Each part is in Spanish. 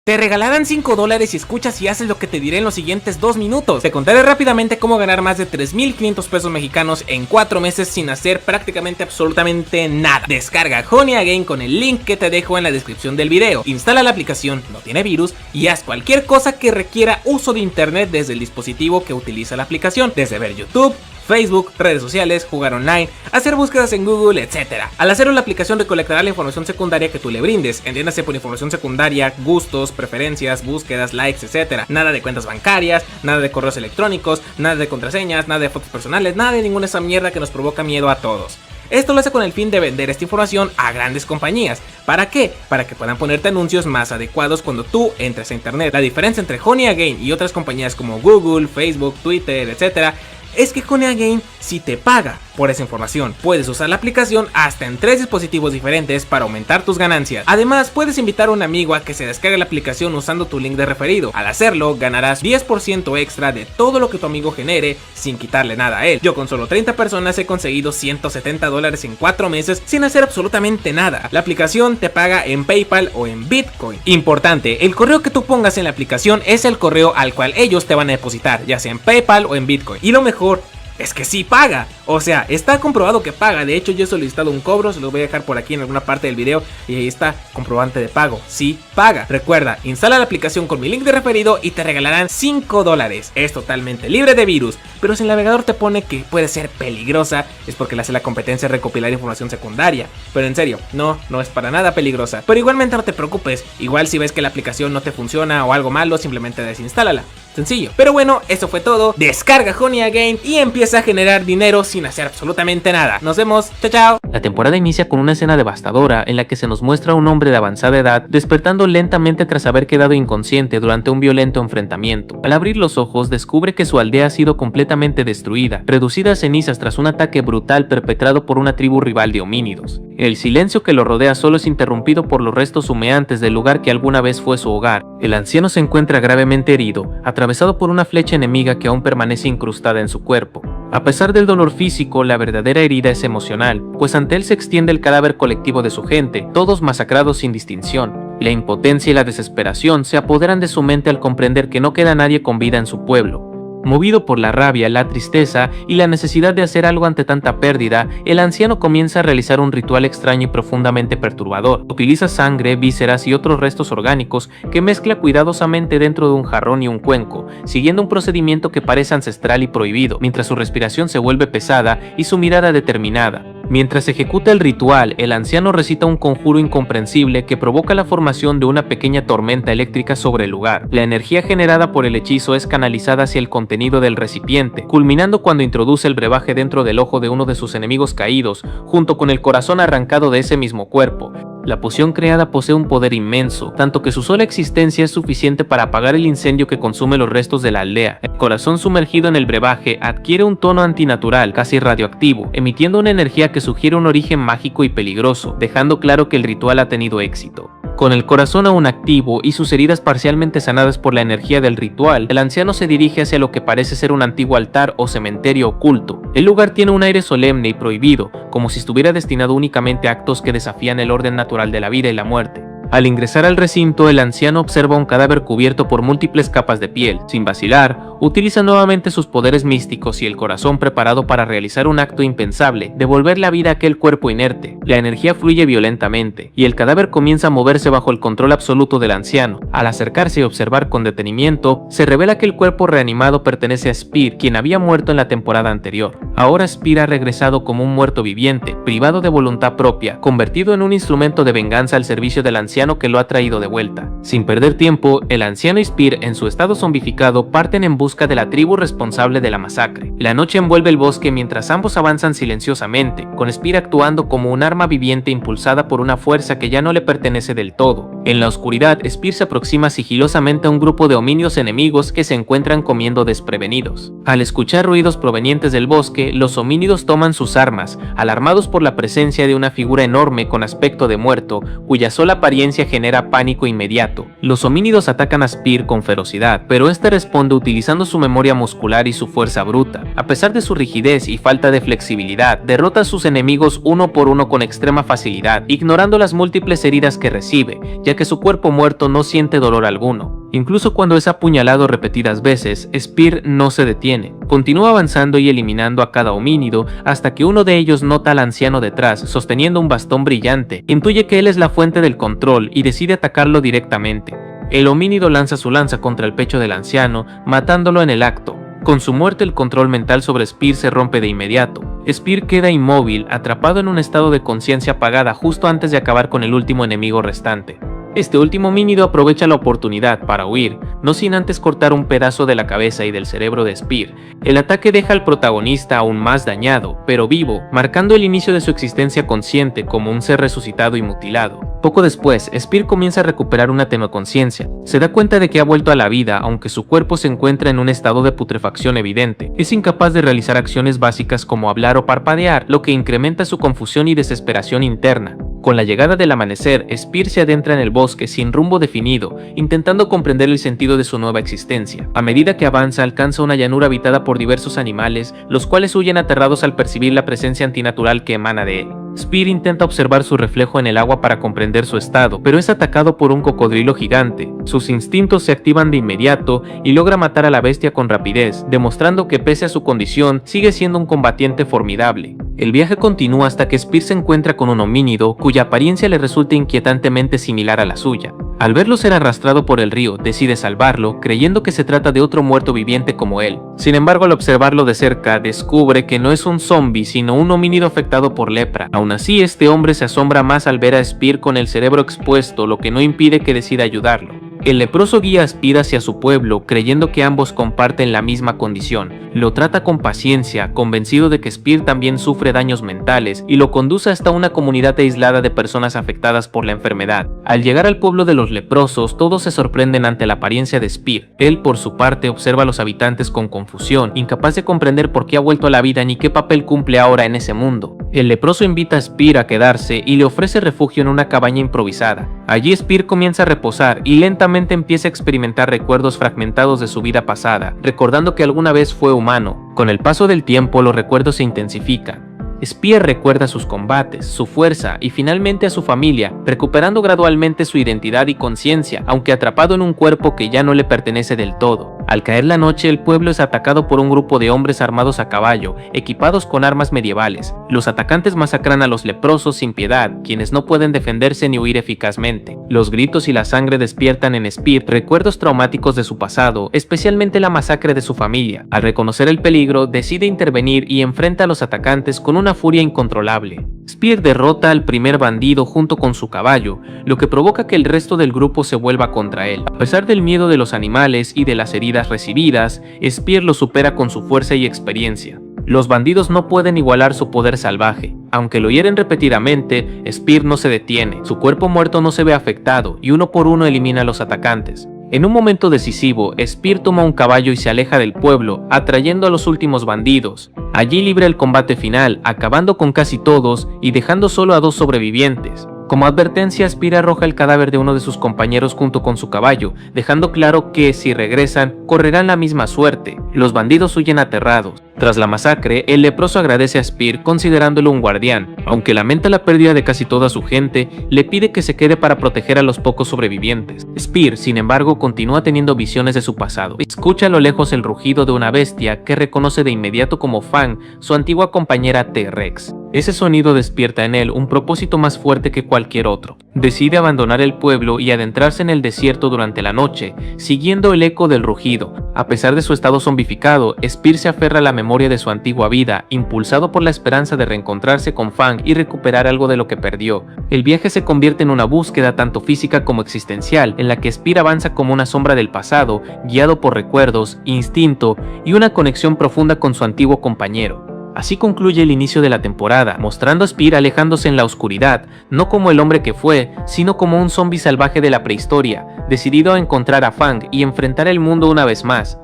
Te regalarán $5 si escuchas y haces lo que te diré en los siguientes 2 minutos. Te contaré rápidamente cómo ganar más de 3,500 pesos mexicanos en 4 meses sin hacer prácticamente absolutamente nada. Descarga Honey Again con el link que te dejo en la descripción del video. Instala la aplicación, no tiene virus, y haz cualquier cosa que requiera uso de internet desde el dispositivo que utiliza la aplicación. Desde ver YouTube, Facebook, redes sociales, jugar online, hacer búsquedas en Google, etc. Al hacerlo, la aplicación recolectará la información secundaria que tú le brindes. Entiéndase por información secundaria, gustos, preferencias, búsquedas, likes, etc. Nada de cuentas bancarias, nada de correos electrónicos, nada de contraseñas, nada de fotos personales, nada de ninguna esa mierda que nos provoca miedo a todos. Esto lo hace con el fin de vender esta información a grandes compañías. ¿Para qué? Para que puedan ponerte anuncios más adecuados cuando tú entres a internet. La diferencia entre Honey Again y otras compañías como Google, Facebook, Twitter, etc. es que Honey Again sí te paga por esa información. Puedes usar la aplicación hasta en 3 dispositivos diferentes para aumentar tus ganancias. Además, puedes invitar a un amigo a que se descargue la aplicación usando tu link de referido. Al hacerlo, ganarás 10% extra de todo lo que tu amigo genere sin quitarle nada a él. Yo con solo 30 personas he conseguido $170 en 4 meses sin hacer absolutamente nada. La aplicación te paga en PayPal o en Bitcoin. Importante, el correo que tú pongas en la aplicación es el correo al cual ellos te van a depositar, ya sea en PayPal o en Bitcoin. Y lo mejor es que sí paga, o sea, está comprobado que paga. De hecho, yo he solicitado un cobro, se lo voy a dejar por aquí en alguna parte del video, y ahí está, comprobante de pago, sí paga. Recuerda, instala la aplicación con mi link de referido y te regalarán $5. Es totalmente libre de virus, pero si el navegador te pone que puede ser peligrosa, es porque le hace la competencia recopilar información secundaria. Pero en serio, no es para nada peligrosa. Pero igualmente no te preocupes, igual si ves que la aplicación no te funciona o algo malo, simplemente desinstálala. Sencillo. Pero bueno, eso fue todo. Descarga Honey Again y empieza a generar dinero sin hacer absolutamente nada. Nos vemos. Chao, chao. La temporada inicia con una escena devastadora en la que se nos muestra a un hombre de avanzada edad despertando lentamente tras haber quedado inconsciente durante un violento enfrentamiento. Al abrir los ojos, descubre que su aldea ha sido completamente destruida, reducida a cenizas tras un ataque brutal perpetrado por una tribu rival de homínidos. El silencio que lo rodea solo es interrumpido por los restos humeantes del lugar que alguna vez fue su hogar. El anciano se encuentra gravemente herido, atravesado por una flecha enemiga que aún permanece incrustada en su cuerpo. A pesar del dolor físico, la verdadera herida es emocional, pues ante él se extiende el cadáver colectivo de su gente, todos masacrados sin distinción. La impotencia y la desesperación se apoderan de su mente al comprender que no queda nadie con vida en su pueblo. Movido por la rabia, la tristeza y la necesidad de hacer algo ante tanta pérdida, el anciano comienza a realizar un ritual extraño y profundamente perturbador. Utiliza sangre, vísceras y otros restos orgánicos que mezcla cuidadosamente dentro de un jarrón y un cuenco, siguiendo un procedimiento que parece ancestral y prohibido, mientras su respiración se vuelve pesada y su mirada determinada. Mientras ejecuta el ritual, el anciano recita un conjuro incomprensible que provoca la formación de una pequeña tormenta eléctrica sobre el lugar. La energía generada por el hechizo es canalizada hacia el contenido del recipiente, culminando cuando introduce el brebaje dentro del ojo de uno de sus enemigos caídos, junto con el corazón arrancado de ese mismo cuerpo. La poción creada posee un poder inmenso, tanto que su sola existencia es suficiente para apagar el incendio que consume los restos de la aldea. El corazón sumergido en el brebaje adquiere un tono antinatural, casi radioactivo, emitiendo una energía que sugiere un origen mágico y peligroso, dejando claro que el ritual ha tenido éxito. Con el corazón aún activo y sus heridas parcialmente sanadas por la energía del ritual, el anciano se dirige hacia lo que parece ser un antiguo altar o cementerio oculto. El lugar tiene un aire solemne y prohibido, como si estuviera destinado únicamente a actos que desafían el orden natural de la vida y la muerte. Al ingresar al recinto, el anciano observa un cadáver cubierto por múltiples capas de piel. Sin vacilar, utiliza nuevamente sus poderes místicos y el corazón preparado para realizar un acto impensable, devolver la vida a aquel cuerpo inerte. La energía fluye violentamente, y el cadáver comienza a moverse bajo el control absoluto del anciano. Al acercarse y observar con detenimiento, se revela que el cuerpo reanimado pertenece a Spear, quien había muerto en la temporada anterior. Ahora Spear ha regresado como un muerto viviente, privado de voluntad propia, convertido en un instrumento de venganza al servicio del anciano que lo ha traído de vuelta. Sin perder tiempo, el anciano y Spear, en su estado zombificado, parten en busca de la tribu responsable de la masacre. La noche envuelve el bosque mientras ambos avanzan silenciosamente, con Spear actuando como un arma viviente impulsada por una fuerza que ya no le pertenece del todo. En la oscuridad, Spear se aproxima sigilosamente a un grupo de homínidos enemigos que se encuentran comiendo desprevenidos. Al escuchar ruidos provenientes del bosque, bosque, los homínidos toman sus armas, alarmados por la presencia de una figura enorme con aspecto de muerto, cuya sola apariencia genera pánico inmediato. Los homínidos atacan a Spear con ferocidad, pero este responde utilizando su memoria muscular y su fuerza bruta. A pesar de su rigidez y falta de flexibilidad, derrota a sus enemigos uno por uno con extrema facilidad, ignorando las múltiples heridas que recibe, ya que su cuerpo muerto no siente dolor alguno. Incluso cuando es apuñalado repetidas veces, Spear no se detiene. Continúa avanzando y eliminando a cada homínido hasta que uno de ellos nota al anciano detrás, sosteniendo un bastón brillante. Intuye que él es la fuente del control y decide atacarlo directamente. El homínido lanza su lanza contra el pecho del anciano, matándolo en el acto. Con su muerte, el control mental sobre Spear se rompe de inmediato. Spear queda inmóvil, atrapado en un estado de conciencia apagada justo antes de acabar con el último enemigo restante. Este último homínido aprovecha la oportunidad para huir, no sin antes cortar un pedazo de la cabeza y del cerebro de Spear. El ataque deja al protagonista aún más dañado, pero vivo, marcando el inicio de su existencia consciente como un ser resucitado y mutilado. Poco después, Spear comienza a recuperar una tenue conciencia. Se da cuenta de que ha vuelto a la vida, aunque su cuerpo se encuentra en un estado de putrefacción evidente. Es incapaz de realizar acciones básicas como hablar o parpadear, lo que incrementa su confusión y desesperación interna. Con la llegada del amanecer, Spear se adentra en el bosque sin rumbo definido, intentando comprender el sentido de su nueva existencia. A medida que avanza, alcanza una llanura habitada por diversos animales, los cuales huyen aterrados al percibir la presencia antinatural que emana de él. Spear intenta observar su reflejo en el agua para comprender su estado, pero es atacado por un cocodrilo gigante. Sus instintos se activan de inmediato y logra matar a la bestia con rapidez, demostrando que pese a su condición, sigue siendo un combatiente formidable. El viaje continúa hasta que Spear se encuentra con un homínido cuya apariencia le resulta inquietantemente similar a la suya. Al verlo ser arrastrado por el río, decide salvarlo, creyendo que se trata de otro muerto viviente como él. Sin embargo, al observarlo de cerca, descubre que no es un zombie, sino un homínido afectado por lepra. Aún así, este hombre se asombra más al ver a Spear con el cerebro expuesto, lo que no impide que decida ayudarlo. El leproso guía a Spear hacia su pueblo, creyendo que ambos comparten la misma condición. Lo trata con paciencia, convencido de que Spear también sufre daños mentales, y lo conduce hasta una comunidad aislada de personas afectadas por la enfermedad. Al llegar al pueblo de los leprosos, todos se sorprenden ante la apariencia de Spear. Él, por su parte, observa a los habitantes con confusión, incapaz de comprender por qué ha vuelto a la vida ni qué papel cumple ahora en ese mundo. El leproso invita a Spear a quedarse y le ofrece refugio en una cabaña improvisada. Allí Spear comienza a reposar y lentamente empieza a experimentar recuerdos fragmentados de su vida pasada, recordando que alguna vez fue humano. Con el paso del tiempo, los recuerdos se intensifican. Spear recuerda sus combates, su fuerza y finalmente a su familia, recuperando gradualmente su identidad y conciencia, aunque atrapado en un cuerpo que ya no le pertenece del todo. Al caer la noche, el pueblo es atacado por un grupo de hombres armados a caballo, equipados con armas medievales. Los atacantes masacran a los leprosos sin piedad, quienes no pueden defenderse ni huir eficazmente. Los gritos y la sangre despiertan en Spear recuerdos traumáticos de su pasado, especialmente la masacre de su familia. Al reconocer el peligro, decide intervenir y enfrenta a los atacantes con una furia incontrolable. Spear derrota al primer bandido junto con su caballo, lo que provoca que el resto del grupo se vuelva contra él. A pesar del miedo de los animales y de las heridas recibidas, Spear lo supera con su fuerza y experiencia. Los bandidos no pueden igualar su poder salvaje. Aunque lo hieren repetidamente, Spear no se detiene. Su cuerpo muerto no se ve afectado y uno por uno elimina a los atacantes. En un momento decisivo, Spear toma un caballo y se aleja del pueblo, atrayendo a los últimos bandidos. Allí libra el combate final, acabando con casi todos y dejando solo a 2 sobrevivientes. Como advertencia, Spear arroja el cadáver de uno de sus compañeros junto con su caballo, dejando claro que si regresan, correrán la misma suerte. Los bandidos huyen aterrados. Tras la masacre, el leproso agradece a Spear considerándolo un guardián. Aunque lamenta la pérdida de casi toda su gente, le pide que se quede para proteger a los pocos sobrevivientes. Spear, sin embargo, continúa teniendo visiones de su pasado. Escucha a lo lejos el rugido de una bestia que reconoce de inmediato como Fang, su antigua compañera T-Rex. Ese sonido despierta en él un propósito más fuerte que cualquier otro. Decide abandonar el pueblo y adentrarse en el desierto durante la noche, siguiendo el eco del rugido. A pesar de su estado zombificado, Spear se aferra a la memoria de su antigua vida, impulsado por la esperanza de reencontrarse con Fang y recuperar algo de lo que perdió. El viaje se convierte en una búsqueda tanto física como existencial, en la que Spear avanza como una sombra del pasado, guiado por recuerdos, instinto y una conexión profunda con su antiguo compañero. Así concluye el inicio de la temporada, mostrando a Spear alejándose en la oscuridad, no como el hombre que fue, sino como un zombie salvaje de la prehistoria, decidido a encontrar a Fang y enfrentar el mundo una vez más.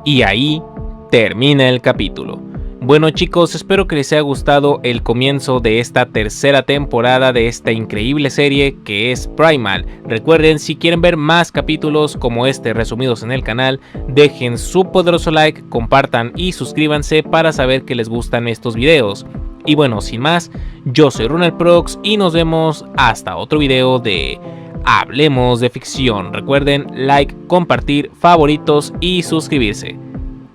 Y ahí termina el capítulo. Bueno chicos, espero que les haya gustado el comienzo de esta tercera temporada de esta increíble serie que es Primal. Recuerden, si quieren ver más capítulos como este resumidos en el canal, dejen su poderoso like, compartan y suscríbanse para saber que les gustan estos videos. Y bueno, sin más, yo soy RunnerProx y nos vemos hasta otro video de Hablemos de Ficción. Recuerden, like, compartir, favoritos y suscribirse.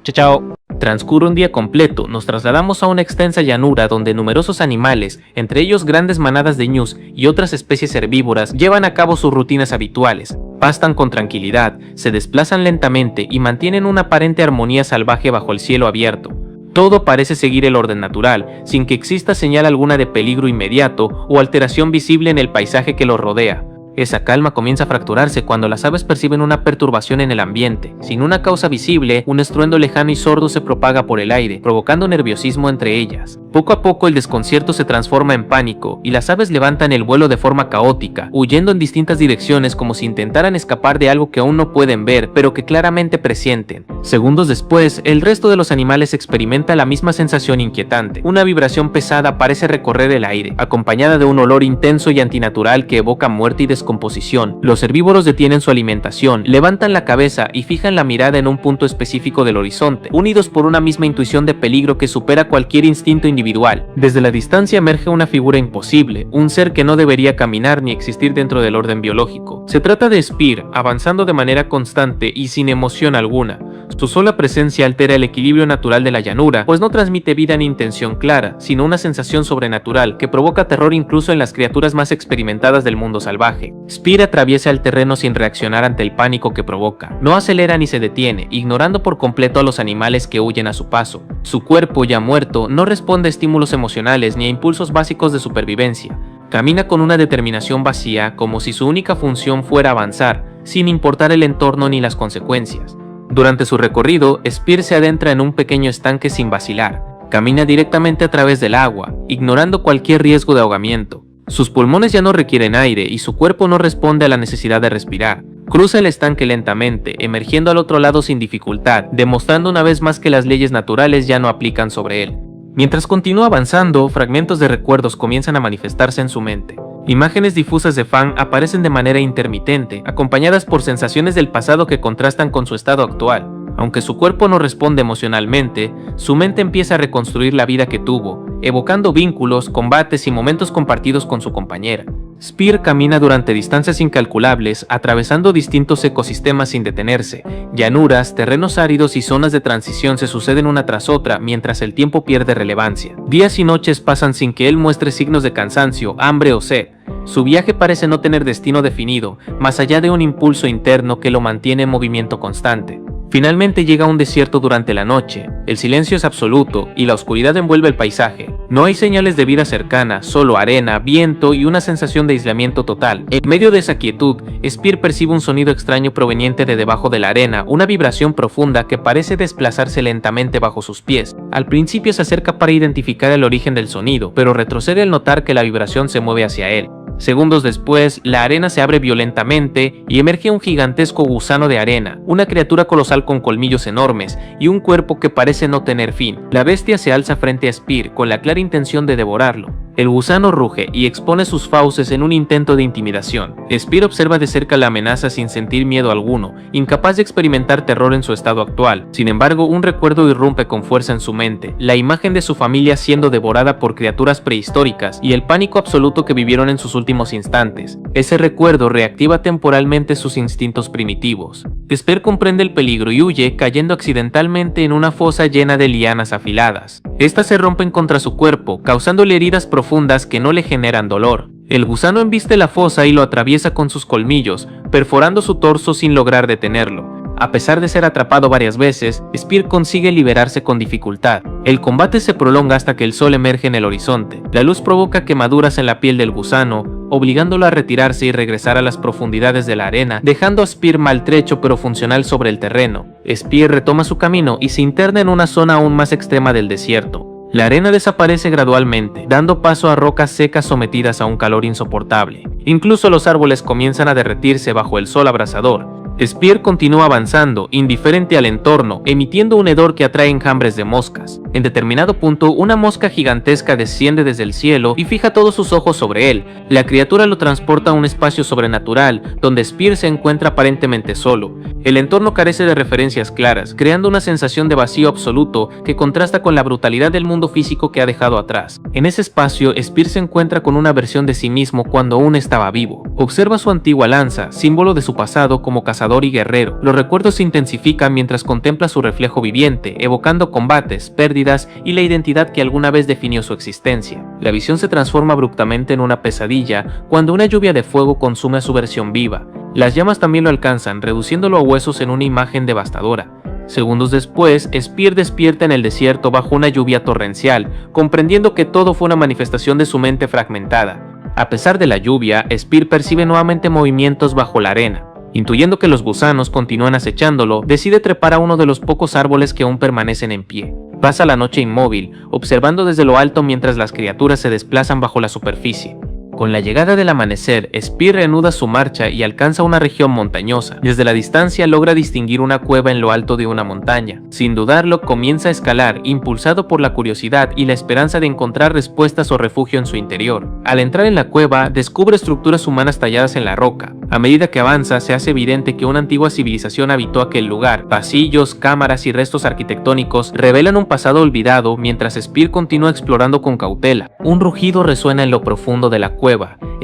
Chao, chao. Transcurre un día completo, nos trasladamos a una extensa llanura donde numerosos animales, entre ellos grandes manadas de ñus y otras especies herbívoras, llevan a cabo sus rutinas habituales. Pastan con tranquilidad, se desplazan lentamente y mantienen una aparente armonía salvaje bajo el cielo abierto. Todo parece seguir el orden natural, sin que exista señal alguna de peligro inmediato o alteración visible en el paisaje que los rodea. Esa calma comienza a fracturarse cuando las aves perciben una perturbación en el ambiente. Sin una causa visible, un estruendo lejano y sordo se propaga por el aire, provocando nerviosismo entre ellas. Poco a poco el desconcierto se transforma en pánico, y las aves levantan el vuelo de forma caótica, huyendo en distintas direcciones como si intentaran escapar de algo que aún no pueden ver, pero que claramente presienten. Segundos después, el resto de los animales experimenta la misma sensación inquietante. Una vibración pesada parece recorrer el aire, acompañada de un olor intenso y antinatural que evoca muerte y descomposición. Los herbívoros detienen su alimentación, levantan la cabeza y fijan la mirada en un punto específico del horizonte, unidos por una misma intuición de peligro que supera cualquier instinto individual. Desde la distancia emerge una figura imposible, un ser que no debería caminar ni existir dentro del orden biológico. Se trata de Spear, avanzando de manera constante y sin emoción alguna. Su sola presencia altera el equilibrio natural de la llanura, pues no transmite vida ni intención clara, sino una sensación sobrenatural que provoca terror incluso en las criaturas más experimentadas del mundo salvaje. Spear atraviesa el terreno sin reaccionar ante el pánico que provoca. No acelera ni se detiene, ignorando por completo a los animales que huyen a su paso. Su cuerpo, ya muerto, no responde a estímulos emocionales ni a impulsos básicos de supervivencia. Camina con una determinación vacía, como si su única función fuera avanzar, sin importar el entorno ni las consecuencias. Durante su recorrido, Spear se adentra en un pequeño estanque sin vacilar. Camina directamente a través del agua, ignorando cualquier riesgo de ahogamiento. Sus pulmones ya no requieren aire y su cuerpo no responde a la necesidad de respirar. Cruza el estanque lentamente, emergiendo al otro lado sin dificultad, demostrando una vez más que las leyes naturales ya no aplican sobre él. Mientras continúa avanzando, fragmentos de recuerdos comienzan a manifestarse en su mente. Imágenes difusas de Fang aparecen de manera intermitente, acompañadas por sensaciones del pasado que contrastan con su estado actual. Aunque su cuerpo no responde emocionalmente, su mente empieza a reconstruir la vida que tuvo, evocando vínculos, combates y momentos compartidos con su compañera. Spear camina durante distancias incalculables, atravesando distintos ecosistemas sin detenerse. Llanuras, terrenos áridos y zonas de transición se suceden una tras otra mientras el tiempo pierde relevancia. Días y noches pasan sin que él muestre signos de cansancio, hambre o sed. Su viaje parece no tener destino definido, más allá de un impulso interno que lo mantiene en movimiento constante. Finalmente llega a un desierto durante la noche. El silencio es absoluto y la oscuridad envuelve el paisaje. No hay señales de vida cercana, solo arena, viento y una sensación de aislamiento total. En medio de esa quietud, Spear percibe un sonido extraño proveniente de debajo de la arena, una vibración profunda que parece desplazarse lentamente bajo sus pies. Al principio se acerca para identificar el origen del sonido, pero retrocede al notar que la vibración se mueve hacia él. Segundos después, la arena se abre violentamente y emerge un gigantesco gusano de arena, una criatura colosal con colmillos enormes y un cuerpo que parece no tener fin. La bestia se alza frente a Spear con la clara intención de devorarlo. El gusano ruge y expone sus fauces en un intento de intimidación. Spear observa de cerca la amenaza sin sentir miedo alguno, incapaz de experimentar terror en su estado actual. Sin embargo, un recuerdo irrumpe con fuerza en su mente, la imagen de su familia siendo devorada por criaturas prehistóricas y el pánico absoluto que vivieron en sus últimos instantes. Ese recuerdo reactiva temporalmente sus instintos primitivos. Spear comprende el peligro y huye, cayendo accidentalmente en una fosa llena de lianas afiladas. Estas se rompen contra su cuerpo, causándole heridas profundas que no le generan dolor. El gusano embiste la fosa y lo atraviesa con sus colmillos, perforando su torso sin lograr detenerlo. A pesar de ser atrapado varias veces, Spear consigue liberarse con dificultad. El combate se prolonga hasta que el sol emerge en el horizonte. La luz provoca quemaduras en la piel del gusano, obligándolo a retirarse y regresar a las profundidades de la arena, dejando a Spear maltrecho pero funcional sobre el terreno. Spear retoma su camino y se interna en una zona aún más extrema del desierto. La arena desaparece gradualmente, dando paso a rocas secas sometidas a un calor insoportable. Incluso los árboles comienzan a derretirse bajo el sol abrasador. Spear continúa avanzando, indiferente al entorno, emitiendo un hedor que atrae enjambres de moscas. En determinado punto, una mosca gigantesca desciende desde el cielo y fija todos sus ojos sobre él. La criatura lo transporta a un espacio sobrenatural, donde Spear se encuentra aparentemente solo. El entorno carece de referencias claras, creando una sensación de vacío absoluto que contrasta con la brutalidad del mundo físico que ha dejado atrás. En ese espacio, Spear se encuentra con una versión de sí mismo cuando aún estaba vivo. Observa su antigua lanza, símbolo de su pasado como cazador y guerrero. Los recuerdos se intensifican mientras contempla su reflejo viviente, evocando combates, pérdidas y la identidad que alguna vez definió su existencia. La visión se transforma abruptamente en una pesadilla cuando una lluvia de fuego consume a su versión viva. Las llamas también lo alcanzan, reduciéndolo a huesos en una imagen devastadora. Segundos después, Spear despierta en el desierto bajo una lluvia torrencial, comprendiendo que todo fue una manifestación de su mente fragmentada. A pesar de la lluvia, Spear percibe nuevamente movimientos bajo la arena. Intuyendo que los gusanos continúan acechándolo, decide trepar a uno de los pocos árboles que aún permanecen en pie. Pasa la noche inmóvil, observando desde lo alto mientras las criaturas se desplazan bajo la superficie. Con la llegada del amanecer, Spear reanuda su marcha y alcanza una región montañosa. Desde la distancia logra distinguir una cueva en lo alto de una montaña. Sin dudarlo, comienza a escalar, impulsado por la curiosidad y la esperanza de encontrar respuestas o refugio en su interior. Al entrar en la cueva, descubre estructuras humanas talladas en la roca. A medida que avanza, se hace evidente que una antigua civilización habitó aquel lugar. Pasillos, cámaras y restos arquitectónicos revelan un pasado olvidado mientras Spear continúa explorando con cautela. Un rugido resuena en lo profundo de la cueva.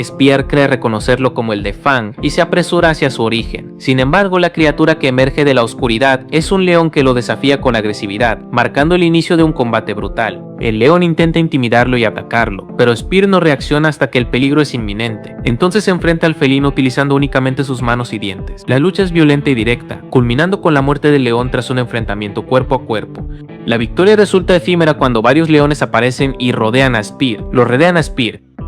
Spear cree reconocerlo como el de Fang y se apresura hacia su origen. Sin embargo, la criatura que emerge de la oscuridad es un león que lo desafía con agresividad, marcando el inicio de un combate brutal. El león intenta intimidarlo y atacarlo, pero Spear no reacciona hasta que el peligro es inminente. Entonces se enfrenta al felino utilizando únicamente sus manos y dientes. La lucha es violenta y directa, culminando con la muerte del león tras un enfrentamiento cuerpo a cuerpo. La victoria resulta efímera cuando varios leones aparecen y rodean a Spear.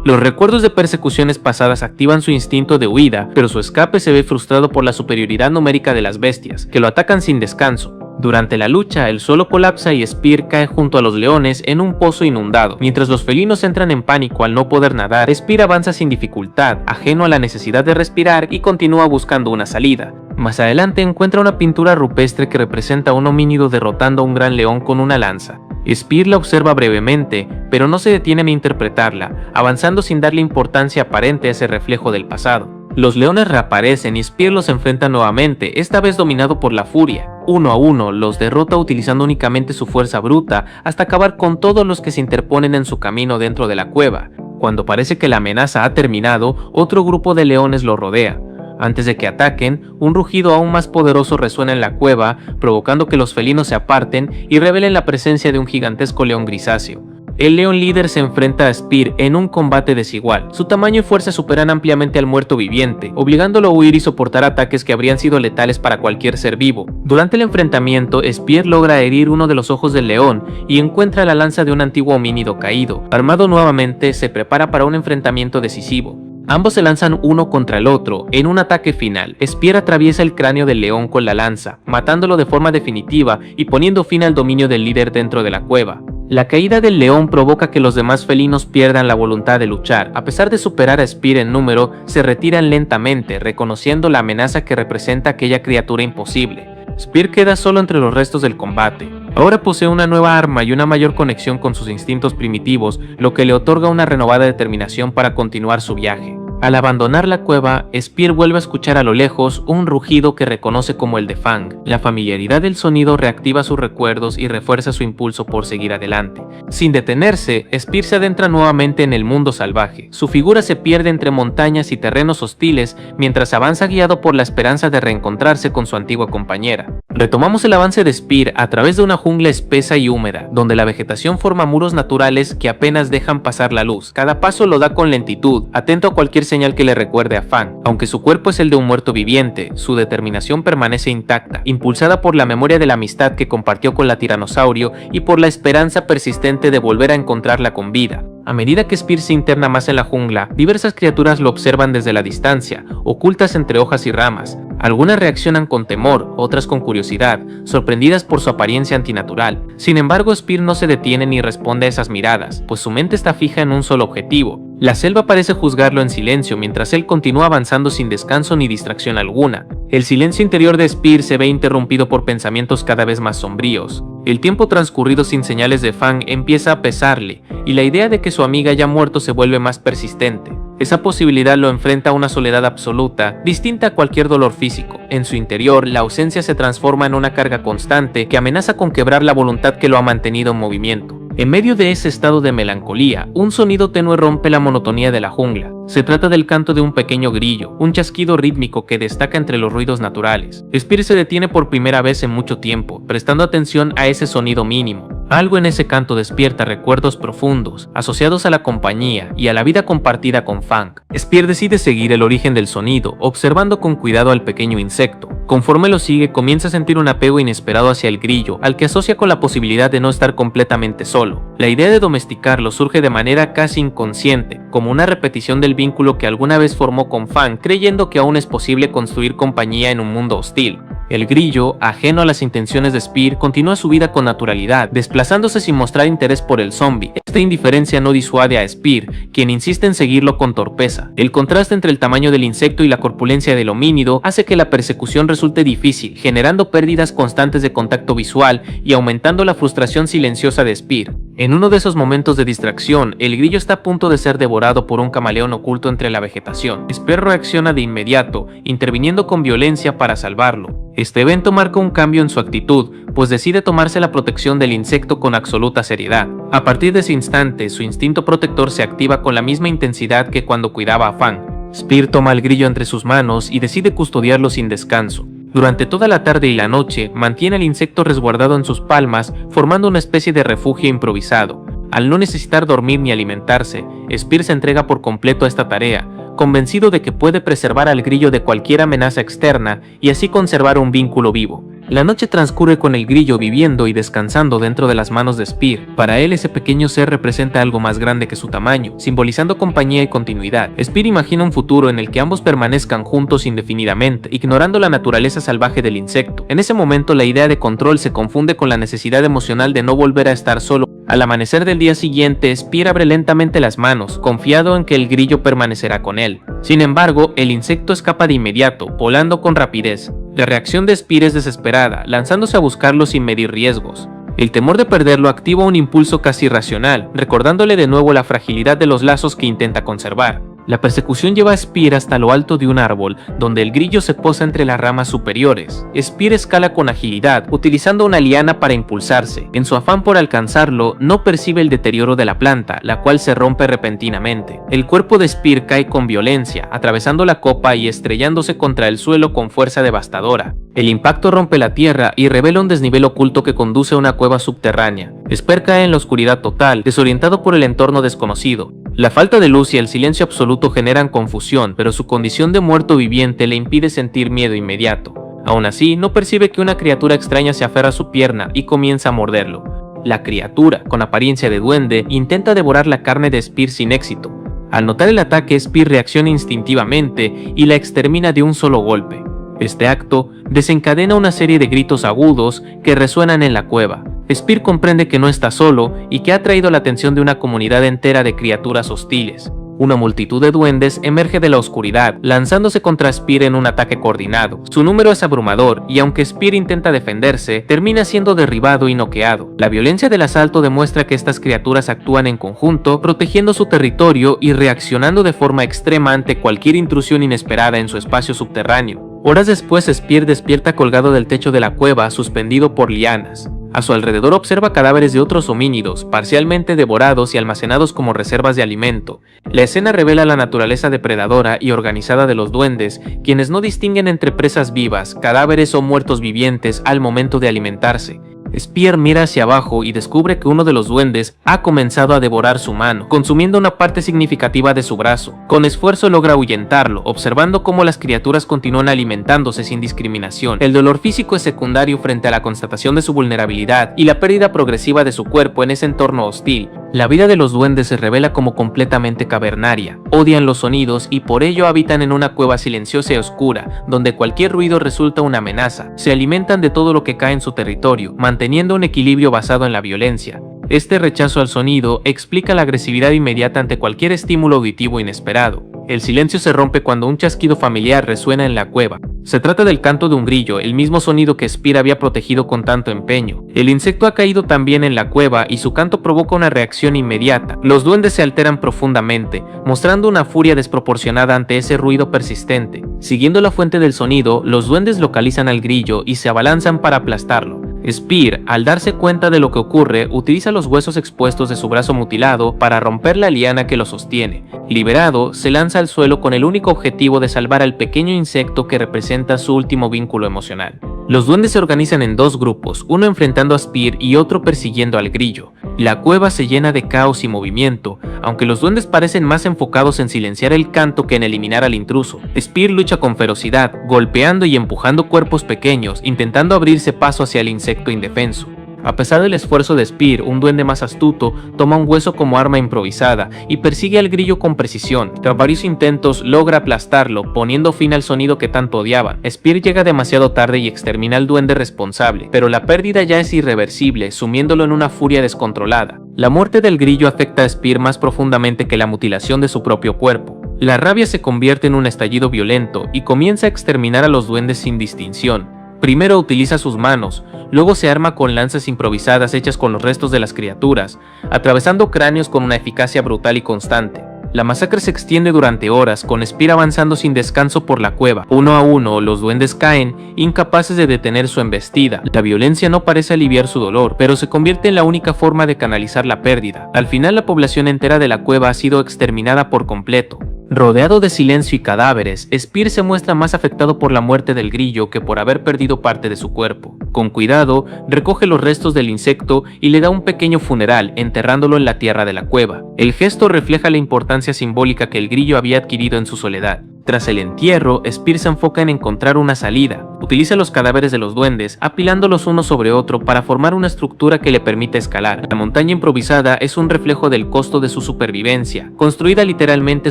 Los recuerdos de persecuciones pasadas activan su instinto de huida, pero su escape se ve frustrado por la superioridad numérica de las bestias, que lo atacan sin descanso. Durante la lucha, el suelo colapsa y Spear cae junto a los leones en un pozo inundado. Mientras los felinos entran en pánico al no poder nadar, Spear avanza sin dificultad, ajeno a la necesidad de respirar y continúa buscando una salida. Más adelante encuentra una pintura rupestre que representa a un homínido derrotando a un gran león con una lanza. Spear la observa brevemente, pero no se detiene en interpretarla, avanzando sin darle importancia aparente a ese reflejo del pasado. Los leones reaparecen y Spear los enfrenta nuevamente, esta vez dominado por la furia. Uno a uno los derrota utilizando únicamente su fuerza bruta hasta acabar con todos los que se interponen en su camino dentro de la cueva. Cuando parece que la amenaza ha terminado, otro grupo de leones lo rodea. Antes de que ataquen, un rugido aún más poderoso resuena en la cueva, provocando que los felinos se aparten y revelen la presencia de un gigantesco león grisáceo. El león líder se enfrenta a Spear en un combate desigual. Su tamaño y fuerza superan ampliamente al muerto viviente, obligándolo a huir y soportar ataques que habrían sido letales para cualquier ser vivo. Durante el enfrentamiento, Spear logra herir uno de los ojos del león y encuentra la lanza de un antiguo homínido caído. Armado nuevamente, se prepara para un enfrentamiento decisivo. Ambos se lanzan uno contra el otro en un ataque final. Spear atraviesa el cráneo del león con la lanza, matándolo de forma definitiva y poniendo fin al dominio del líder dentro de la cueva. La caída del león provoca que los demás felinos pierdan la voluntad de luchar. A pesar de superar a Spear en número, se retiran lentamente, reconociendo la amenaza que representa aquella criatura imposible. Spear queda solo entre los restos del combate. Ahora posee una nueva arma y una mayor conexión con sus instintos primitivos, lo que le otorga una renovada determinación para continuar su viaje. Al abandonar la cueva, Spear vuelve a escuchar a lo lejos un rugido que reconoce como el de Fang. La familiaridad del sonido reactiva sus recuerdos y refuerza su impulso por seguir adelante. Sin detenerse, Spear se adentra nuevamente en el mundo salvaje. Su figura se pierde entre montañas y terrenos hostiles mientras avanza guiado por la esperanza de reencontrarse con su antigua compañera. Retomamos el avance de Spear a través de una jungla espesa y húmeda, donde la vegetación forma muros naturales que apenas dejan pasar la luz. Cada paso lo da con lentitud, atento a cualquier señal que le recuerde a Fang. Aunque su cuerpo es el de un muerto viviente, su determinación permanece intacta, impulsada por la memoria de la amistad que compartió con la tiranosaurio y por la esperanza persistente de volver a encontrarla con vida. A medida que Spear se interna más en la jungla, diversas criaturas lo observan desde la distancia, ocultas entre hojas y ramas. Algunas reaccionan con temor, otras con curiosidad, sorprendidas por su apariencia antinatural. Sin embargo, Spear no se detiene ni responde a esas miradas, pues su mente está fija en un solo objetivo. La selva parece juzgarlo en silencio mientras él continúa avanzando sin descanso ni distracción alguna. El silencio interior de Spear se ve interrumpido por pensamientos cada vez más sombríos. El tiempo transcurrido sin señales de Fang empieza a pesarle, y la idea de que su amiga haya muerto se vuelve más persistente. Esa posibilidad lo enfrenta a una soledad absoluta, distinta a cualquier dolor físico. En su interior, la ausencia se transforma en una carga constante que amenaza con quebrar la voluntad que lo ha mantenido en movimiento. En medio de ese estado de melancolía, un sonido tenue rompe la monotonía de la jungla. Se trata del canto de un pequeño grillo, un chasquido rítmico que destaca entre los ruidos naturales. Spear se detiene por primera vez en mucho tiempo, prestando atención a ese sonido mínimo. Algo en ese canto despierta recuerdos profundos, asociados a la compañía y a la vida compartida con Fang. Spear decide seguir el origen del sonido, observando con cuidado al pequeño insecto. Conforme lo sigue, comienza a sentir un apego inesperado hacia el grillo, al que asocia con la posibilidad de no estar completamente solo. La idea de domesticarlo surge de manera casi inconsciente, como una repetición del vínculo que alguna vez formó con Fang, creyendo que aún es posible construir compañía en un mundo hostil. El grillo, ajeno a las intenciones de Spear, continúa su vida con naturalidad, desplazándose sin mostrar interés por el zombie. Esta indiferencia no disuade a Spear, quien insiste en seguirlo con torpeza. El contraste entre el tamaño del insecto y la corpulencia del homínido hace que la persecución resulte difícil, generando pérdidas constantes de contacto visual y aumentando la frustración silenciosa de Spear. En uno de esos momentos de distracción, el grillo está a punto de ser devorado por un camaleón oculto entre la vegetación. Spear reacciona de inmediato, interviniendo con violencia para salvarlo. Este evento marca un cambio en su actitud, pues decide tomarse la protección del insecto con absoluta seriedad. A partir de ese instante, su instinto protector se activa con la misma intensidad que cuando cuidaba a Fang. Spear toma al grillo entre sus manos y decide custodiarlo sin descanso. Durante toda la tarde y la noche, mantiene al insecto resguardado en sus palmas, formando una especie de refugio improvisado. Al no necesitar dormir ni alimentarse, Spear se entrega por completo a esta tarea, convencido de que puede preservar al grillo de cualquier amenaza externa y así conservar un vínculo vivo. La noche transcurre con el grillo viviendo y descansando dentro de las manos de Spear. Para él, ese pequeño ser representa algo más grande que su tamaño, simbolizando compañía y continuidad. Spear imagina un futuro en el que ambos permanezcan juntos indefinidamente, ignorando la naturaleza salvaje del insecto. En ese momento, la idea de control se confunde con la necesidad emocional de no volver a estar solo. Al amanecer del día siguiente, Spear abre lentamente las manos, confiado en que el grillo permanecerá con él. Sin embargo, el insecto escapa de inmediato, volando con rapidez. La reacción de Spear es desesperada, lanzándose a buscarlo sin medir riesgos. El temor de perderlo activa un impulso casi irracional, recordándole de nuevo la fragilidad de los lazos que intenta conservar. La persecución lleva a Spear hasta lo alto de un árbol, donde el grillo se posa entre las ramas superiores. Spear escala con agilidad, utilizando una liana para impulsarse. En su afán por alcanzarlo, no percibe el deterioro de la planta, la cual se rompe repentinamente. El cuerpo de Spear cae con violencia, atravesando la copa y estrellándose contra el suelo con fuerza devastadora. El impacto rompe la tierra y revela un desnivel oculto que conduce a una cueva subterránea. Spear cae en la oscuridad total, desorientado por el entorno desconocido. La falta de luz y el silencio absoluto generan confusión, pero su condición de muerto viviente le impide sentir miedo inmediato. Aún así, no percibe que una criatura extraña se aferra a su pierna y comienza a morderlo. La criatura, con apariencia de duende, intenta devorar la carne de Spear sin éxito. Al notar el ataque, Spear reacciona instintivamente y la extermina de un solo golpe. Este acto desencadena una serie de gritos agudos que resuenan en la cueva. Spear comprende que no está solo y que ha atraído la atención de una comunidad entera de criaturas hostiles. Una multitud de duendes emerge de la oscuridad, lanzándose contra Spear en un ataque coordinado. Su número es abrumador y aunque Spear intenta defenderse, termina siendo derribado y noqueado. La violencia del asalto demuestra que estas criaturas actúan en conjunto, protegiendo su territorio y reaccionando de forma extrema ante cualquier intrusión inesperada en su espacio subterráneo. Horas después, Spear despierta colgado del techo de la cueva, suspendido por lianas. A su alrededor observa cadáveres de otros homínidos, parcialmente devorados y almacenados como reservas de alimento. La escena revela la naturaleza depredadora y organizada de los duendes, quienes no distinguen entre presas vivas, cadáveres o muertos vivientes al momento de alimentarse. Spear mira hacia abajo y descubre que uno de los duendes ha comenzado a devorar su mano, consumiendo una parte significativa de su brazo. Con esfuerzo logra ahuyentarlo, observando cómo las criaturas continúan alimentándose sin discriminación. El dolor físico es secundario frente a la constatación de su vulnerabilidad y la pérdida progresiva de su cuerpo en ese entorno hostil. La vida de los duendes se revela como completamente cavernaria. Odian los sonidos y por ello habitan en una cueva silenciosa y oscura, donde cualquier ruido resulta una amenaza. Se alimentan de todo lo que cae en su territorio, manteniendo un equilibrio basado en la violencia. Este rechazo al sonido explica la agresividad inmediata ante cualquier estímulo auditivo inesperado. El silencio se rompe cuando un chasquido familiar resuena en la cueva. Se trata del canto de un grillo, el mismo sonido que Spear había protegido con tanto empeño. El insecto ha caído también en la cueva y su canto provoca una reacción inmediata. Los duendes se alteran profundamente, mostrando una furia desproporcionada ante ese ruido persistente. Siguiendo la fuente del sonido, los duendes localizan al grillo y se abalanzan para aplastarlo. Spear, al darse cuenta de lo que ocurre, utiliza los huesos expuestos de su brazo mutilado para romper la liana que lo sostiene. Liberado, se lanza al suelo con el único objetivo de salvar al pequeño insecto que representa su último vínculo emocional. Los duendes se organizan en dos grupos, uno enfrentando a Spear y otro persiguiendo al grillo. La cueva se llena de caos y movimiento, aunque los duendes parecen más enfocados en silenciar el canto que en eliminar al intruso. Spear lucha con ferocidad, golpeando y empujando cuerpos pequeños, intentando abrirse paso hacia el insecto indefenso. A pesar del esfuerzo de Spear, un duende más astuto toma un hueso como arma improvisada y persigue al grillo con precisión. Tras varios intentos, logra aplastarlo, poniendo fin al sonido que tanto odiaban. Spear llega demasiado tarde y extermina al duende responsable, pero la pérdida ya es irreversible, sumiéndolo en una furia descontrolada. La muerte del grillo afecta a Spear más profundamente que la mutilación de su propio cuerpo. La rabia se convierte en un estallido violento y comienza a exterminar a los duendes sin distinción. Primero utiliza sus manos, luego se arma con lanzas improvisadas hechas con los restos de las criaturas, atravesando cráneos con una eficacia brutal y constante. La masacre se extiende durante horas, con Spear avanzando sin descanso por la cueva. Uno a uno, los duendes caen, incapaces de detener su embestida. La violencia no parece aliviar su dolor, pero se convierte en la única forma de canalizar la pérdida. Al final, la población entera de la cueva ha sido exterminada por completo. Rodeado de silencio y cadáveres, Spear se muestra más afectado por la muerte del grillo que por haber perdido parte de su cuerpo. Con cuidado, recoge los restos del insecto y le da un pequeño funeral, enterrándolo en la tierra de la cueva. El gesto refleja la importancia simbólica que el grillo había adquirido en su soledad. Tras el entierro, Spear se enfoca en encontrar una salida. Utiliza los cadáveres de los duendes, apilándolos uno sobre otro para formar una estructura que le permita escalar. La montaña improvisada es un reflejo del costo de su supervivencia, construida literalmente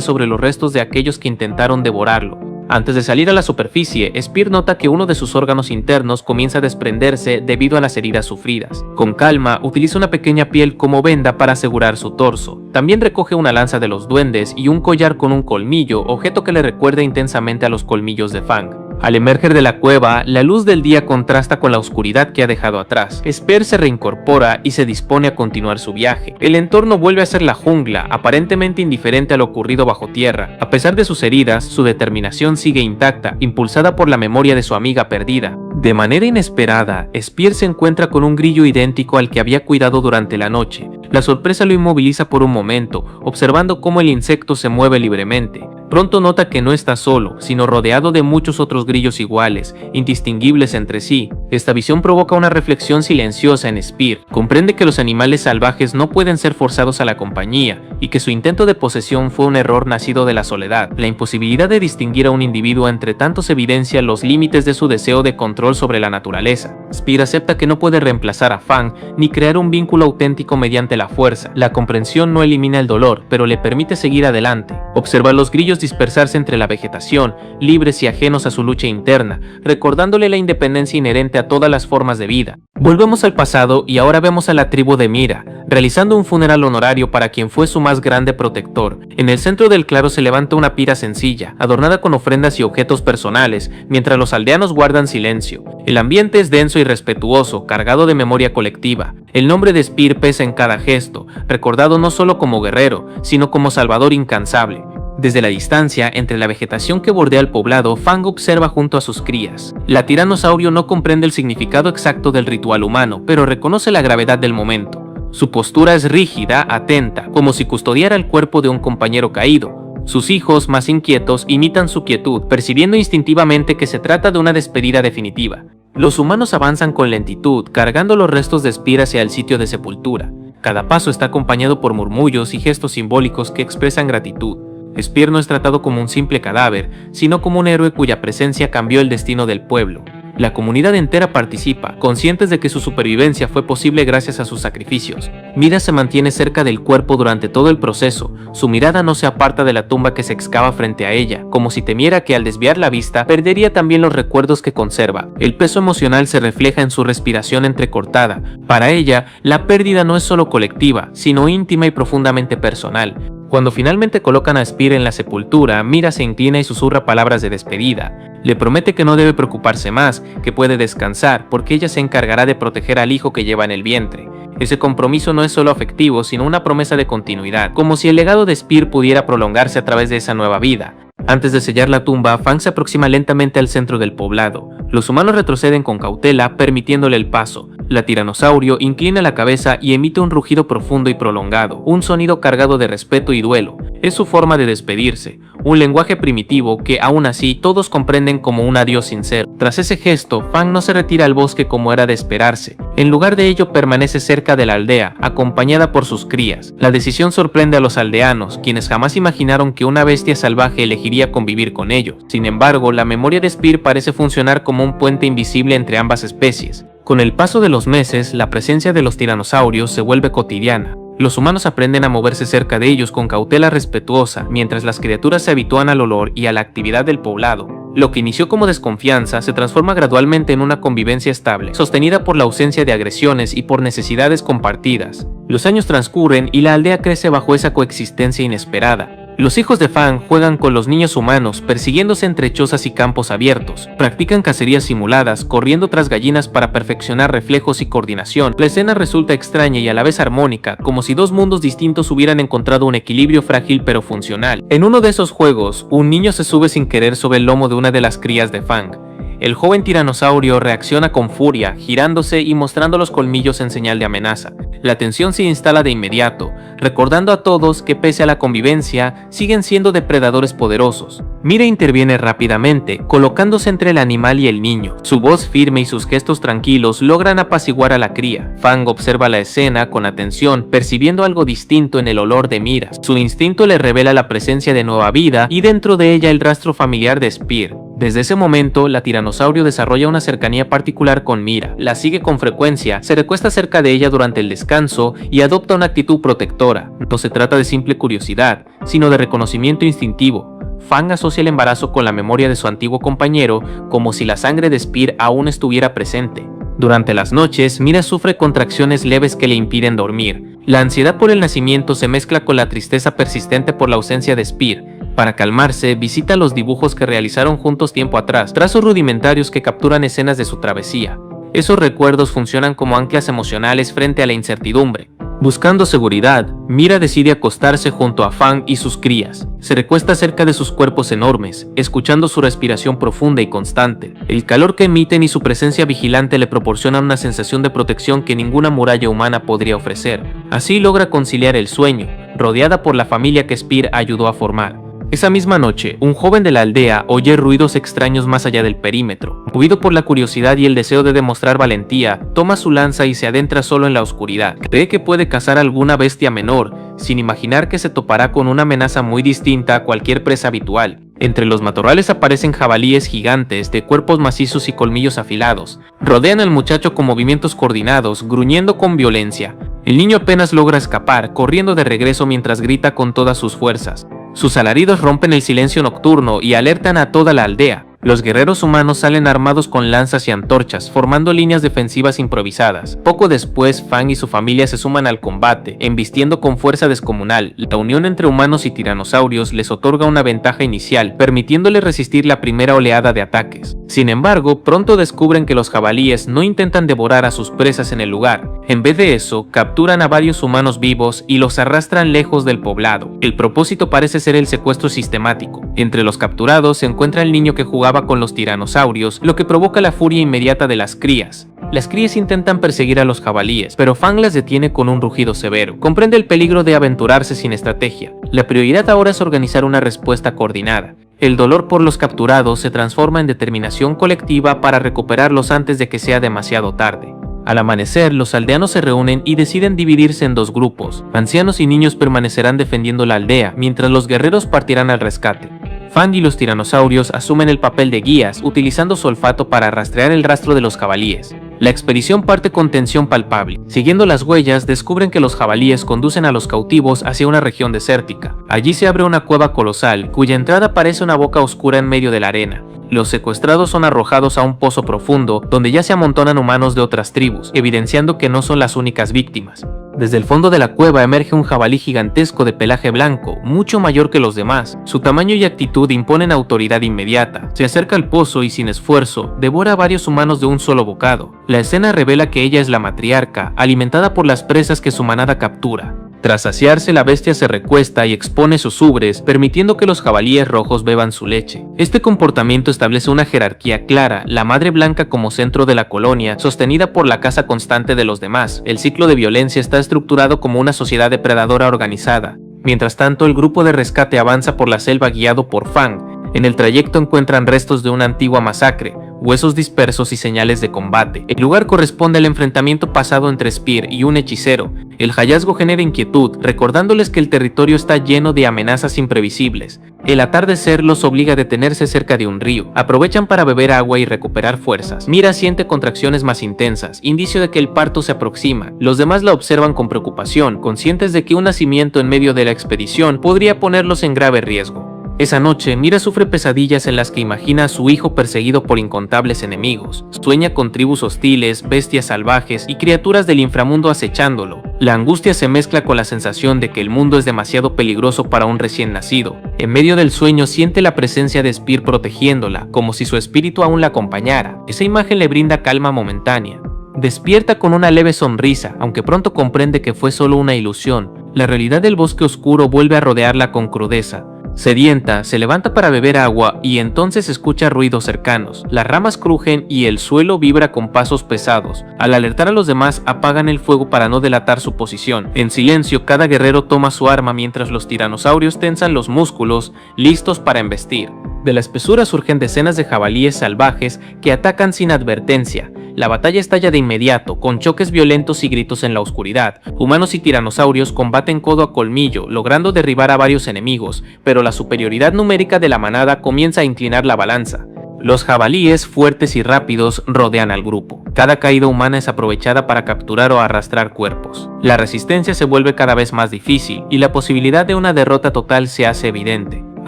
sobre los restos de aquellos que intentaron devorarlo. Antes de salir a la superficie, Spear nota que uno de sus órganos internos comienza a desprenderse debido a las heridas sufridas. Con calma, utiliza una pequeña piel como venda para asegurar su torso. También recoge una lanza de los duendes y un collar con un colmillo, objeto que le recuerda intensamente a los colmillos de Fang. Al emerger de la cueva, la luz del día contrasta con la oscuridad que ha dejado atrás. Spear se reincorpora y se dispone a continuar su viaje. El entorno vuelve a ser la jungla, aparentemente indiferente a lo ocurrido bajo tierra. A pesar de sus heridas, su determinación sigue intacta, impulsada por la memoria de su amiga perdida. De manera inesperada, Spear se encuentra con un grillo idéntico al que había cuidado durante la noche. La sorpresa lo inmoviliza por un momento, observando cómo el insecto se mueve libremente. Pronto nota que no está solo, sino rodeado de muchos otros grillos iguales, indistinguibles entre sí. Esta visión provoca una reflexión silenciosa en Spear. Comprende que los animales salvajes no pueden ser forzados a la compañía, y que su intento de posesión fue un error nacido de la soledad. La imposibilidad de distinguir a un individuo entre tantos evidencia los límites de su deseo de control sobre la naturaleza. Spear acepta que no puede reemplazar a Fang, ni crear un vínculo auténtico mediante la fuerza. La comprensión no elimina el dolor, pero le permite seguir adelante. Observa a los grillos dispersarse entre la vegetación, libres y ajenos a su lucha interna, recordándole la independencia inherente a todas las formas de vida. Volvemos al pasado y ahora vemos a la tribu de Mira, realizando un funeral honorario para quien fue su más grande protector. En el centro del claro se levanta una pira sencilla, adornada con ofrendas y objetos personales, mientras los aldeanos guardan silencio. El ambiente es denso y respetuoso, cargado de memoria colectiva. El nombre de Spear pesa en cada gesto, recordado no solo como guerrero, sino como salvador incansable. Desde la distancia, entre la vegetación que bordea el poblado, Fang observa junto a sus crías. La tiranosaurio no comprende el significado exacto del ritual humano, pero reconoce la gravedad del momento. Su postura es rígida, atenta, como si custodiara el cuerpo de un compañero caído. Sus hijos, más inquietos, imitan su quietud, percibiendo instintivamente que se trata de una despedida definitiva. Los humanos avanzan con lentitud, cargando los restos de Spear hacia el sitio de sepultura. Cada paso está acompañado por murmullos y gestos simbólicos que expresan gratitud. Spear no es tratado como un simple cadáver, sino como un héroe cuya presencia cambió el destino del pueblo. La comunidad entera participa, conscientes de que su supervivencia fue posible gracias a sus sacrificios. Mira se mantiene cerca del cuerpo durante todo el proceso, su mirada no se aparta de la tumba que se excava frente a ella, como si temiera que al desviar la vista perdería también los recuerdos que conserva. El peso emocional se refleja en su respiración entrecortada. Para ella, la pérdida no es solo colectiva, sino íntima y profundamente personal. Cuando finalmente colocan a Spear en la sepultura, Mira se inclina y susurra palabras de despedida. Le promete que no debe preocuparse más, que puede descansar, porque ella se encargará de proteger al hijo que lleva en el vientre. Ese compromiso no es solo afectivo, sino una promesa de continuidad, como si el legado de Spear pudiera prolongarse a través de esa nueva vida. Antes de sellar la tumba, Fang se aproxima lentamente al centro del poblado. Los humanos retroceden con cautela, permitiéndole el paso. La tiranosaurio inclina la cabeza y emite un rugido profundo y prolongado, un sonido cargado de respeto y duelo. Es su forma de despedirse, un lenguaje primitivo que aún así todos comprenden como un adiós sincero. Tras ese gesto, Fang no se retira al bosque como era de esperarse. En lugar de ello, permanece cerca de la aldea, acompañada por sus crías. La decisión sorprende a los aldeanos, quienes jamás imaginaron que una bestia salvaje elegiría convivir con ellos. Sin embargo, la memoria de Spear parece funcionar como un puente invisible entre ambas especies. Con el paso de los meses, la presencia de los tiranosaurios se vuelve cotidiana. Los humanos aprenden a moverse cerca de ellos con cautela respetuosa, mientras las criaturas se habitúan al olor y a la actividad del poblado. Lo que inició como desconfianza se transforma gradualmente en una convivencia estable, sostenida por la ausencia de agresiones y por necesidades compartidas. Los años transcurren y la aldea crece bajo esa coexistencia inesperada. Los hijos de Fang juegan con los niños humanos, persiguiéndose entre chozas y campos abiertos. Practican cacerías simuladas, corriendo tras gallinas para perfeccionar reflejos y coordinación. La escena resulta extraña y a la vez armónica, como si dos mundos distintos hubieran encontrado un equilibrio frágil pero funcional. En uno de esos juegos, un niño se sube sin querer sobre el lomo de una de las crías de Fang. El joven tiranosaurio reacciona con furia, girándose y mostrando los colmillos en señal de amenaza. La tensión se instala de inmediato, recordando a todos que pese a la convivencia, siguen siendo depredadores poderosos. Mira interviene rápidamente, colocándose entre el animal y el niño. Su voz firme y sus gestos tranquilos logran apaciguar a la cría. Fang observa la escena con atención, percibiendo algo distinto en el olor de Mira. Su instinto le revela la presencia de nueva vida y dentro de ella el rastro familiar de Spear. Desde ese momento, la tiranosaurio desarrolla una cercanía particular con Mira, la sigue con frecuencia, se recuesta cerca de ella durante el descanso y adopta una actitud protectora. No se trata de simple curiosidad, sino de reconocimiento instintivo. Fang asocia el embarazo con la memoria de su antiguo compañero, como si la sangre de Spear aún estuviera presente. Durante las noches, Mira sufre contracciones leves que le impiden dormir. La ansiedad por el nacimiento se mezcla con la tristeza persistente por la ausencia de Spear. Para calmarse, visita los dibujos que realizaron juntos tiempo atrás, trazos rudimentarios que capturan escenas de su travesía. Esos recuerdos funcionan como anclas emocionales frente a la incertidumbre. Buscando seguridad, Mira decide acostarse junto a Fang y sus crías. Se recuesta cerca de sus cuerpos enormes, escuchando su respiración profunda y constante. El calor que emiten y su presencia vigilante le proporcionan una sensación de protección que ninguna muralla humana podría ofrecer. Así logra conciliar el sueño, rodeada por la familia que Spear ayudó a formar. Esa misma noche, un joven de la aldea oye ruidos extraños más allá del perímetro. Movido por la curiosidad y el deseo de demostrar valentía, toma su lanza y se adentra solo en la oscuridad. Cree que puede cazar alguna bestia menor, sin imaginar que se topará con una amenaza muy distinta a cualquier presa habitual. Entre los matorrales aparecen jabalíes gigantes de cuerpos macizos y colmillos afilados. Rodean al muchacho con movimientos coordinados, gruñendo con violencia. El niño apenas logra escapar, corriendo de regreso mientras grita con todas sus fuerzas. Sus alaridos rompen el silencio nocturno y alertan a toda la aldea. Los guerreros humanos salen armados con lanzas y antorchas, formando líneas defensivas improvisadas. Poco después, Fang y su familia se suman al combate, embistiendo con fuerza descomunal. La unión entre humanos y tiranosaurios les otorga una ventaja inicial, permitiéndoles resistir la primera oleada de ataques. Sin embargo, pronto descubren que los jabalíes no intentan devorar a sus presas en el lugar. En vez de eso, capturan a varios humanos vivos y los arrastran lejos del poblado. El propósito parece ser el secuestro sistemático. Entre los capturados se encuentra el niño que jugaba con los tiranosaurios, lo que provoca la furia inmediata de las crías. Las crías intentan perseguir a los jabalíes, pero Fang las detiene con un rugido severo. Comprende el peligro de aventurarse sin estrategia. La prioridad ahora es organizar una respuesta coordinada. El dolor por los capturados se transforma en determinación colectiva para recuperarlos antes de que sea demasiado tarde. Al amanecer, los aldeanos se reúnen y deciden dividirse en dos grupos. Ancianos y niños permanecerán defendiendo la aldea, mientras los guerreros partirán al rescate. Fang y los tiranosaurios asumen el papel de guías, utilizando su olfato para rastrear el rastro de los jabalíes. La expedición parte con tensión palpable. Siguiendo las huellas, descubren que los jabalíes conducen a los cautivos hacia una región desértica. Allí se abre una cueva colosal, cuya entrada parece una boca oscura en medio de la arena. Los secuestrados son arrojados a un pozo profundo, donde ya se amontonan humanos de otras tribus, evidenciando que no son las únicas víctimas. Desde el fondo de la cueva emerge un jabalí gigantesco de pelaje blanco, mucho mayor que los demás. Su tamaño y actitud imponen autoridad inmediata. Se acerca al pozo y sin esfuerzo, devora a varios humanos de un solo bocado. La escena revela que ella es la matriarca, alimentada por las presas que su manada captura. Tras saciarse, la bestia se recuesta y expone sus ubres, permitiendo que los jabalíes rojos beban su leche. Este comportamiento establece una jerarquía clara, la madre blanca como centro de la colonia, sostenida por la caza constante de los demás. El ciclo de violencia está estructurado como una sociedad depredadora organizada. Mientras tanto, el grupo de rescate avanza por la selva guiado por Fang. En el trayecto encuentran restos de una antigua masacre, huesos dispersos y señales de combate. El lugar corresponde al enfrentamiento pasado entre Spear y un hechicero. El hallazgo genera inquietud, recordándoles que el territorio está lleno de amenazas imprevisibles. El atardecer los obliga a detenerse cerca de un río. Aprovechan para beber agua y recuperar fuerzas. Mira siente contracciones más intensas, indicio de que el parto se aproxima. Los demás la observan con preocupación, conscientes de que un nacimiento en medio de la expedición podría ponerlos en grave riesgo. Esa noche, Mira sufre pesadillas en las que imagina a su hijo perseguido por incontables enemigos. Sueña con tribus hostiles, bestias salvajes y criaturas del inframundo acechándolo. La angustia se mezcla con la sensación de que el mundo es demasiado peligroso para un recién nacido. En medio del sueño siente la presencia de Spear protegiéndola, como si su espíritu aún la acompañara. Esa imagen le brinda calma momentánea. Despierta con una leve sonrisa, aunque pronto comprende que fue solo una ilusión. La realidad del bosque oscuro vuelve a rodearla con crudeza. Sedienta, se levanta para beber agua y entonces escucha ruidos cercanos. Las ramas crujen y el suelo vibra con pasos pesados. Al alertar a los demás, apagan el fuego para no delatar su posición. En silencio, cada guerrero toma su arma mientras los tiranosaurios tensan los músculos, listos para embestir. De la espesura surgen decenas de jabalíes salvajes que atacan sin advertencia. La batalla estalla de inmediato, con choques violentos y gritos en la oscuridad. Humanos y tiranosaurios combaten codo a colmillo, logrando derribar a varios enemigos, pero la superioridad numérica de la manada comienza a inclinar la balanza. Los jabalíes, fuertes y rápidos, rodean al grupo. Cada caída humana es aprovechada para capturar o arrastrar cuerpos. La resistencia se vuelve cada vez más difícil, y la posibilidad de una derrota total se hace evidente.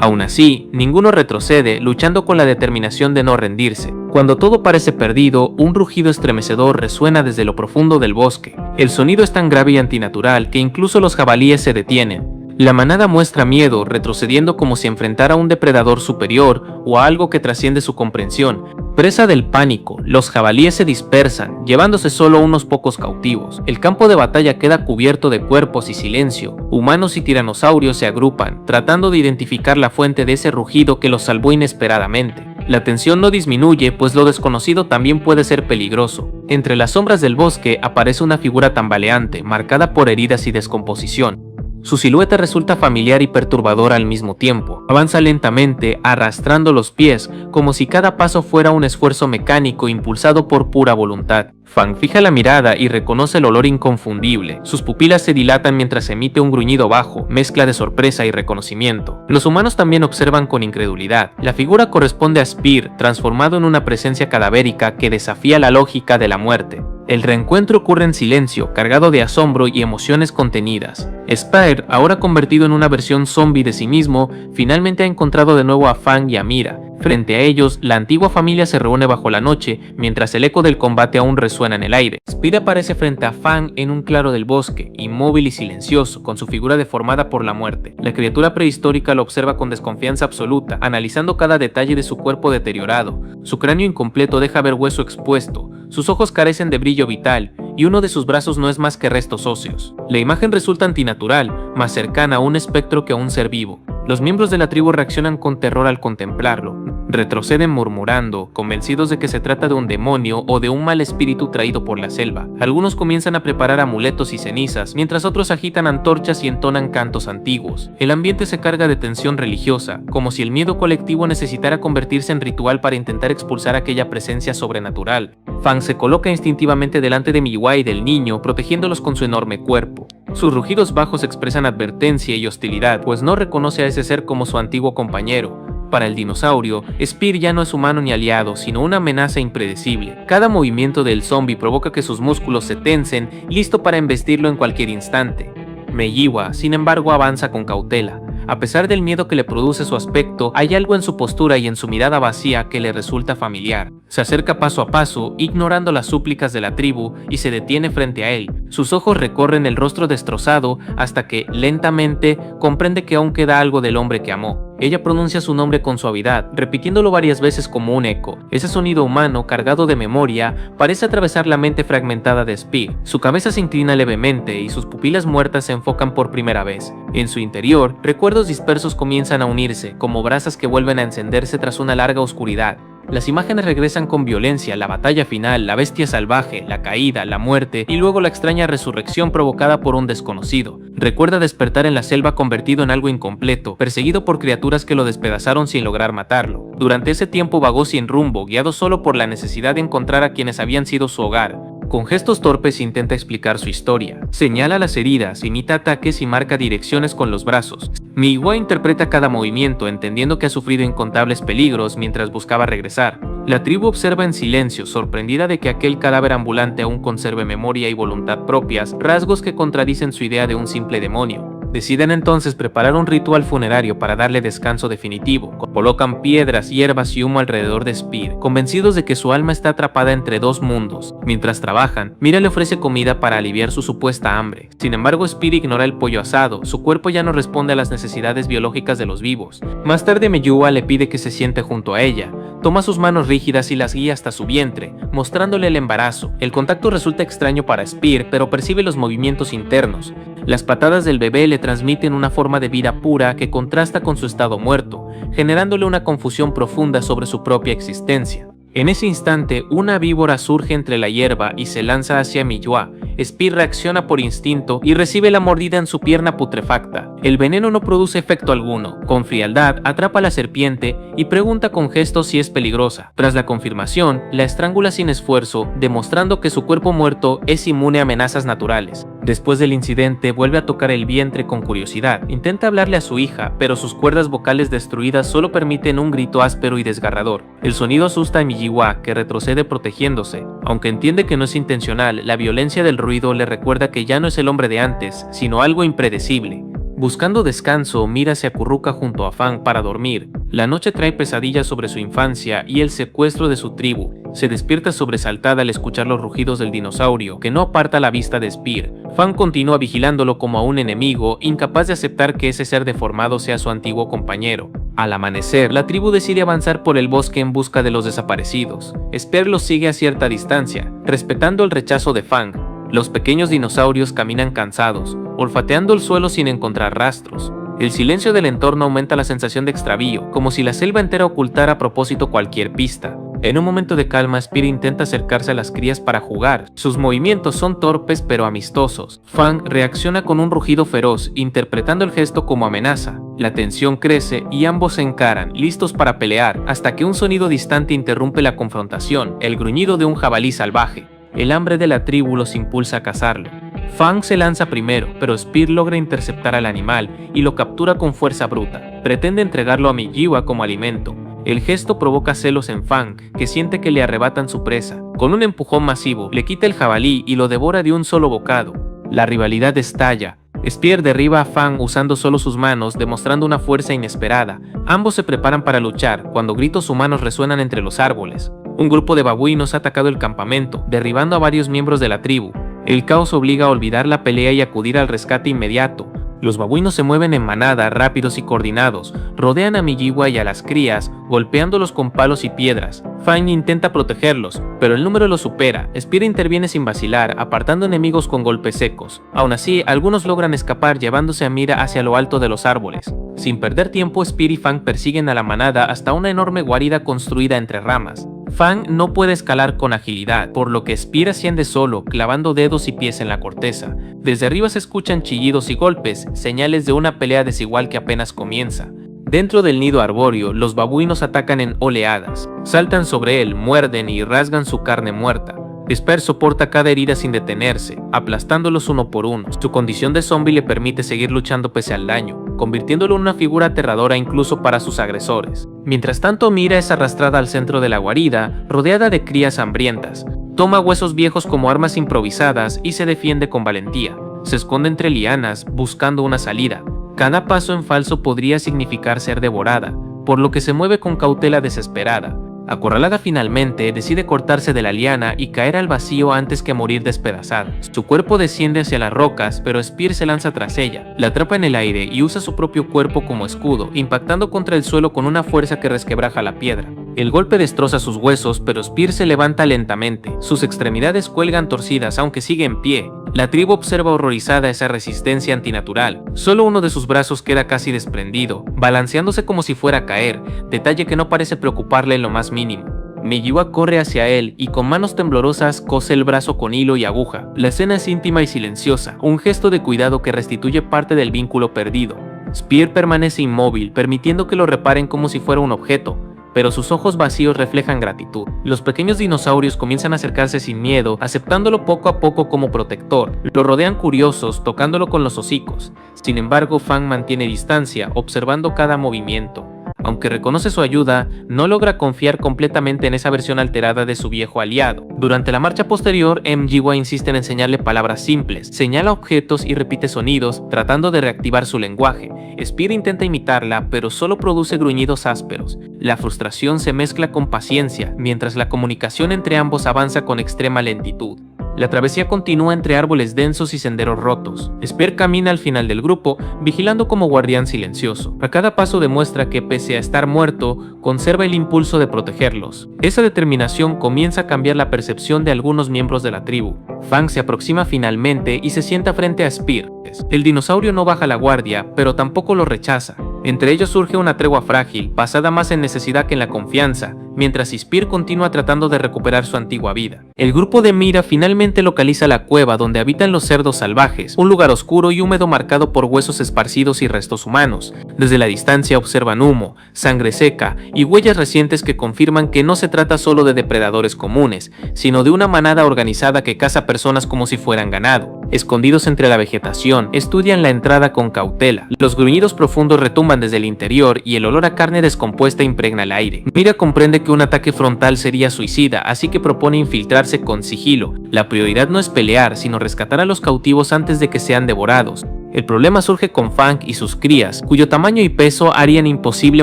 Aún así, ninguno retrocede, luchando con la determinación de no rendirse. Cuando todo parece perdido, un rugido estremecedor resuena desde lo profundo del bosque. El sonido es tan grave y antinatural que incluso los jabalíes se detienen. La manada muestra miedo, retrocediendo como si enfrentara a un depredador superior o a algo que trasciende su comprensión. Presa del pánico, los jabalíes se dispersan, llevándose solo unos pocos cautivos. El campo de batalla queda cubierto de cuerpos y silencio. Humanos y tiranosaurios se agrupan, tratando de identificar la fuente de ese rugido que los salvó inesperadamente. La tensión no disminuye, pues lo desconocido también puede ser peligroso. Entre las sombras del bosque aparece una figura tambaleante, marcada por heridas y descomposición. Su silueta resulta familiar y perturbadora al mismo tiempo. Avanza lentamente, arrastrando los pies, como si cada paso fuera un esfuerzo mecánico impulsado por pura voluntad. Fang fija la mirada y reconoce el olor inconfundible. Sus pupilas se dilatan mientras emite un gruñido bajo, mezcla de sorpresa y reconocimiento. Los humanos también observan con incredulidad. La figura corresponde a Spear, transformado en una presencia cadavérica que desafía la lógica de la muerte. El reencuentro ocurre en silencio, cargado de asombro y emociones contenidas. Spear, ahora convertido en una versión zombie de sí mismo, finalmente ha encontrado de nuevo a Fang y a Mira. Frente a ellos, la antigua familia se reúne bajo la noche, mientras el eco del combate aún resuena en el aire. Spear aparece frente a Fang en un claro del bosque, inmóvil y silencioso, con su figura deformada por la muerte. La criatura prehistórica lo observa con desconfianza absoluta, analizando cada detalle de su cuerpo deteriorado. Su cráneo incompleto deja ver hueso expuesto, sus ojos carecen de brillo vital, y uno de sus brazos no es más que restos óseos. La imagen resulta antinatural, más cercana a un espectro que a un ser vivo. Los miembros de la tribu reaccionan con terror al contemplarlo. Retroceden murmurando, convencidos de que se trata de un demonio o de un mal espíritu traído por la selva. Algunos comienzan a preparar amuletos y cenizas, mientras otros agitan antorchas y entonan cantos antiguos. El ambiente se carga de tensión religiosa, como si el miedo colectivo necesitara convertirse en ritual para intentar expulsar aquella presencia sobrenatural. Fang se coloca instintivamente delante de Miwei y del niño, protegiéndolos con su enorme cuerpo. Sus rugidos bajos expresan advertencia y hostilidad, pues no reconoce a ese ser como su antiguo compañero. Para el dinosaurio, Spear ya no es humano ni aliado, sino una amenaza impredecible. Cada movimiento del zombie provoca que sus músculos se tensen, listo para embestirlo en cualquier instante. Meyiwa, sin embargo, avanza con cautela. A pesar del miedo que le produce su aspecto, hay algo en su postura y en su mirada vacía que le resulta familiar. Se acerca paso a paso, ignorando las súplicas de la tribu, y se detiene frente a él. Sus ojos recorren el rostro destrozado hasta que, lentamente, comprende que aún queda algo del hombre que amó. Ella pronuncia su nombre con suavidad, repitiéndolo varias veces como un eco. Ese sonido humano, cargado de memoria, parece atravesar la mente fragmentada de Spear. Su cabeza se inclina levemente y sus pupilas muertas se enfocan por primera vez. En su interior, recuerdos dispersos comienzan a unirse, como brasas que vuelven a encenderse tras una larga oscuridad. Las imágenes regresan con violencia, la batalla final, la bestia salvaje, la caída, la muerte y luego la extraña resurrección provocada por un desconocido. Recuerda despertar en la selva convertido en algo incompleto, perseguido por criaturas que lo despedazaron sin lograr matarlo. Durante ese tiempo vagó sin rumbo, guiado solo por la necesidad de encontrar a quienes habían sido su hogar. Con gestos torpes intenta explicar su historia. Señala las heridas, imita ataques y marca direcciones con los brazos. Miwa interpreta cada movimiento, entendiendo que ha sufrido incontables peligros mientras buscaba regresar. La tribu observa en silencio, sorprendida de que aquel cadáver ambulante aún conserve memoria y voluntad propias, rasgos que contradicen su idea de un simple demonio. Deciden entonces preparar un ritual funerario para darle descanso definitivo. Colocan piedras, hierbas y humo alrededor de Spear, convencidos de que su alma está atrapada entre dos mundos. Mientras trabajan, Mira le ofrece comida para aliviar su supuesta hambre. Sin embargo, Spear ignora el pollo asado, su cuerpo ya no responde a las necesidades biológicas de los vivos. Más tarde Miwa le pide que se siente junto a ella. Toma sus manos rígidas y las guía hasta su vientre, mostrándole el embarazo. El contacto resulta extraño para Spear, pero percibe los movimientos internos. Las patadas del bebé le transmiten una forma de vida pura que contrasta con su estado muerto, generándole una confusión profunda sobre su propia existencia. En ese instante, una víbora surge entre la hierba y se lanza hacia Miwa. Spear reacciona por instinto y recibe la mordida en su pierna putrefacta. El veneno no produce efecto alguno. Con frialdad, atrapa a la serpiente y pregunta con gestos si es peligrosa. Tras la confirmación, la estrangula sin esfuerzo, demostrando que su cuerpo muerto es inmune a amenazas naturales. Después del incidente, vuelve a tocar el vientre con curiosidad. Intenta hablarle a su hija, pero sus cuerdas vocales destruidas solo permiten un grito áspero y desgarrador. El sonido asusta a Miwa, que retrocede protegiéndose. Aunque entiende que no es intencional, la violencia del ruido le recuerda que ya no es el hombre de antes, sino algo impredecible. Buscando descanso, Mira se acurruca junto a Fang para dormir. La noche trae pesadillas sobre su infancia y el secuestro de su tribu. Se despierta sobresaltada al escuchar los rugidos del dinosaurio, que no aparta la vista de Spear. Fang continúa vigilándolo como a un enemigo, incapaz de aceptar que ese ser deformado sea su antiguo compañero. Al amanecer, la tribu decide avanzar por el bosque en busca de los desaparecidos. Spear los sigue a cierta distancia, respetando el rechazo de Fang. Los pequeños dinosaurios caminan cansados, olfateando el suelo sin encontrar rastros. El silencio del entorno aumenta la sensación de extravío, como si la selva entera ocultara a propósito cualquier pista. En un momento de calma, Spear intenta acercarse a las crías para jugar. Sus movimientos son torpes pero amistosos. Fang reacciona con un rugido feroz, interpretando el gesto como amenaza. La tensión crece y ambos se encaran, listos para pelear, hasta que un sonido distante interrumpe la confrontación, el gruñido de un jabalí salvaje. El hambre de la tribu los impulsa a cazarlo. Fang se lanza primero, pero Spear logra interceptar al animal y lo captura con fuerza bruta. Pretende entregarlo a Miwa como alimento. El gesto provoca celos en Fang, que siente que le arrebatan su presa. Con un empujón masivo, le quita el jabalí y lo devora de un solo bocado. La rivalidad estalla. Spear derriba a Fang usando solo sus manos, demostrando una fuerza inesperada. Ambos se preparan para luchar, cuando gritos humanos resuenan entre los árboles. Un grupo de babuinos ha atacado el campamento, derribando a varios miembros de la tribu. El caos obliga a olvidar la pelea y acudir al rescate inmediato. Los babuinos se mueven en manada, rápidos y coordinados, rodean a Miwa y a las crías, golpeándolos con palos y piedras. Fang intenta protegerlos, pero el número lo supera. Spear interviene sin vacilar, apartando enemigos con golpes secos. Aún así, algunos logran escapar llevándose a Mira hacia lo alto de los árboles. Sin perder tiempo, Spear y Fang persiguen a la manada hasta una enorme guarida construida entre ramas. Fang no puede escalar con agilidad, por lo que Spear asciende solo, clavando dedos y pies en la corteza. Desde arriba se escuchan chillidos y golpes, señales de una pelea desigual que apenas comienza. Dentro del nido arbóreo, los babuinos atacan en oleadas. Saltan sobre él, muerden y rasgan su carne muerta. Spear soporta cada herida sin detenerse, aplastándolos uno por uno. Su condición de zombie le permite seguir luchando pese al daño, convirtiéndolo en una figura aterradora incluso para sus agresores. Mientras tanto, Mira es arrastrada al centro de la guarida, rodeada de crías hambrientas. Toma huesos viejos como armas improvisadas y se defiende con valentía. Se esconde entre lianas, buscando una salida. Cada paso en falso podría significar ser devorada, por lo que se mueve con cautela desesperada. Acorralada finalmente, decide cortarse de la liana y caer al vacío antes que morir despedazada. Su cuerpo desciende hacia las rocas, pero Spear se lanza tras ella, la atrapa en el aire y usa su propio cuerpo como escudo, impactando contra el suelo con una fuerza que resquebraja la piedra. El golpe destroza sus huesos, pero Spear se levanta lentamente. Sus extremidades cuelgan torcidas, aunque sigue en pie. La tribu observa horrorizada esa resistencia antinatural. Solo uno de sus brazos queda casi desprendido, balanceándose como si fuera a caer, detalle que no parece preocuparle en lo más mínimo. Meyiwa corre hacia él y con manos temblorosas cose el brazo con hilo y aguja. La escena es íntima y silenciosa, un gesto de cuidado que restituye parte del vínculo perdido. Spear permanece inmóvil, permitiendo que lo reparen como si fuera un objeto, pero sus ojos vacíos reflejan gratitud. Los pequeños dinosaurios comienzan a acercarse sin miedo, aceptándolo poco a poco como protector. Lo rodean curiosos, tocándolo con los hocicos. Sin embargo, Fang mantiene distancia, observando cada movimiento. Aunque reconoce su ayuda, no logra confiar completamente en esa versión alterada de su viejo aliado. Durante la marcha posterior, Meyiwa insiste en enseñarle palabras simples, señala objetos y repite sonidos, tratando de reactivar su lenguaje. Spear intenta imitarla, pero solo produce gruñidos ásperos. La frustración se mezcla con paciencia, mientras la comunicación entre ambos avanza con extrema lentitud. La travesía continúa entre árboles densos y senderos rotos. Spear camina al final del grupo, vigilando como guardián silencioso. A cada paso demuestra que, pese a estar muerto, conserva el impulso de protegerlos. Esa determinación comienza a cambiar la percepción de algunos miembros de la tribu. Fang se aproxima finalmente y se sienta frente a Spear. El dinosaurio no baja la guardia, pero tampoco lo rechaza. Entre ellos surge una tregua frágil, basada más en necesidad que en la confianza, mientras Spear continúa tratando de recuperar su antigua vida. El grupo de Mira finalmente localiza la cueva donde habitan los cerdos salvajes, un lugar oscuro y húmedo marcado por huesos esparcidos y restos humanos. Desde la distancia observan humo, sangre seca y huellas recientes que confirman que no se trata solo de depredadores comunes, sino de una manada organizada que caza personas como si fueran ganado. Escondidos entre la vegetación, estudian la entrada con cautela. Los gruñidos profundos retumban desde el interior y el olor a carne descompuesta impregna el aire. Mira comprende que un ataque frontal sería suicida, así que propone infiltrarse con sigilo. La prioridad no es pelear, sino rescatar a los cautivos antes de que sean devorados. El problema surge con Fang y sus crías, cuyo tamaño y peso harían imposible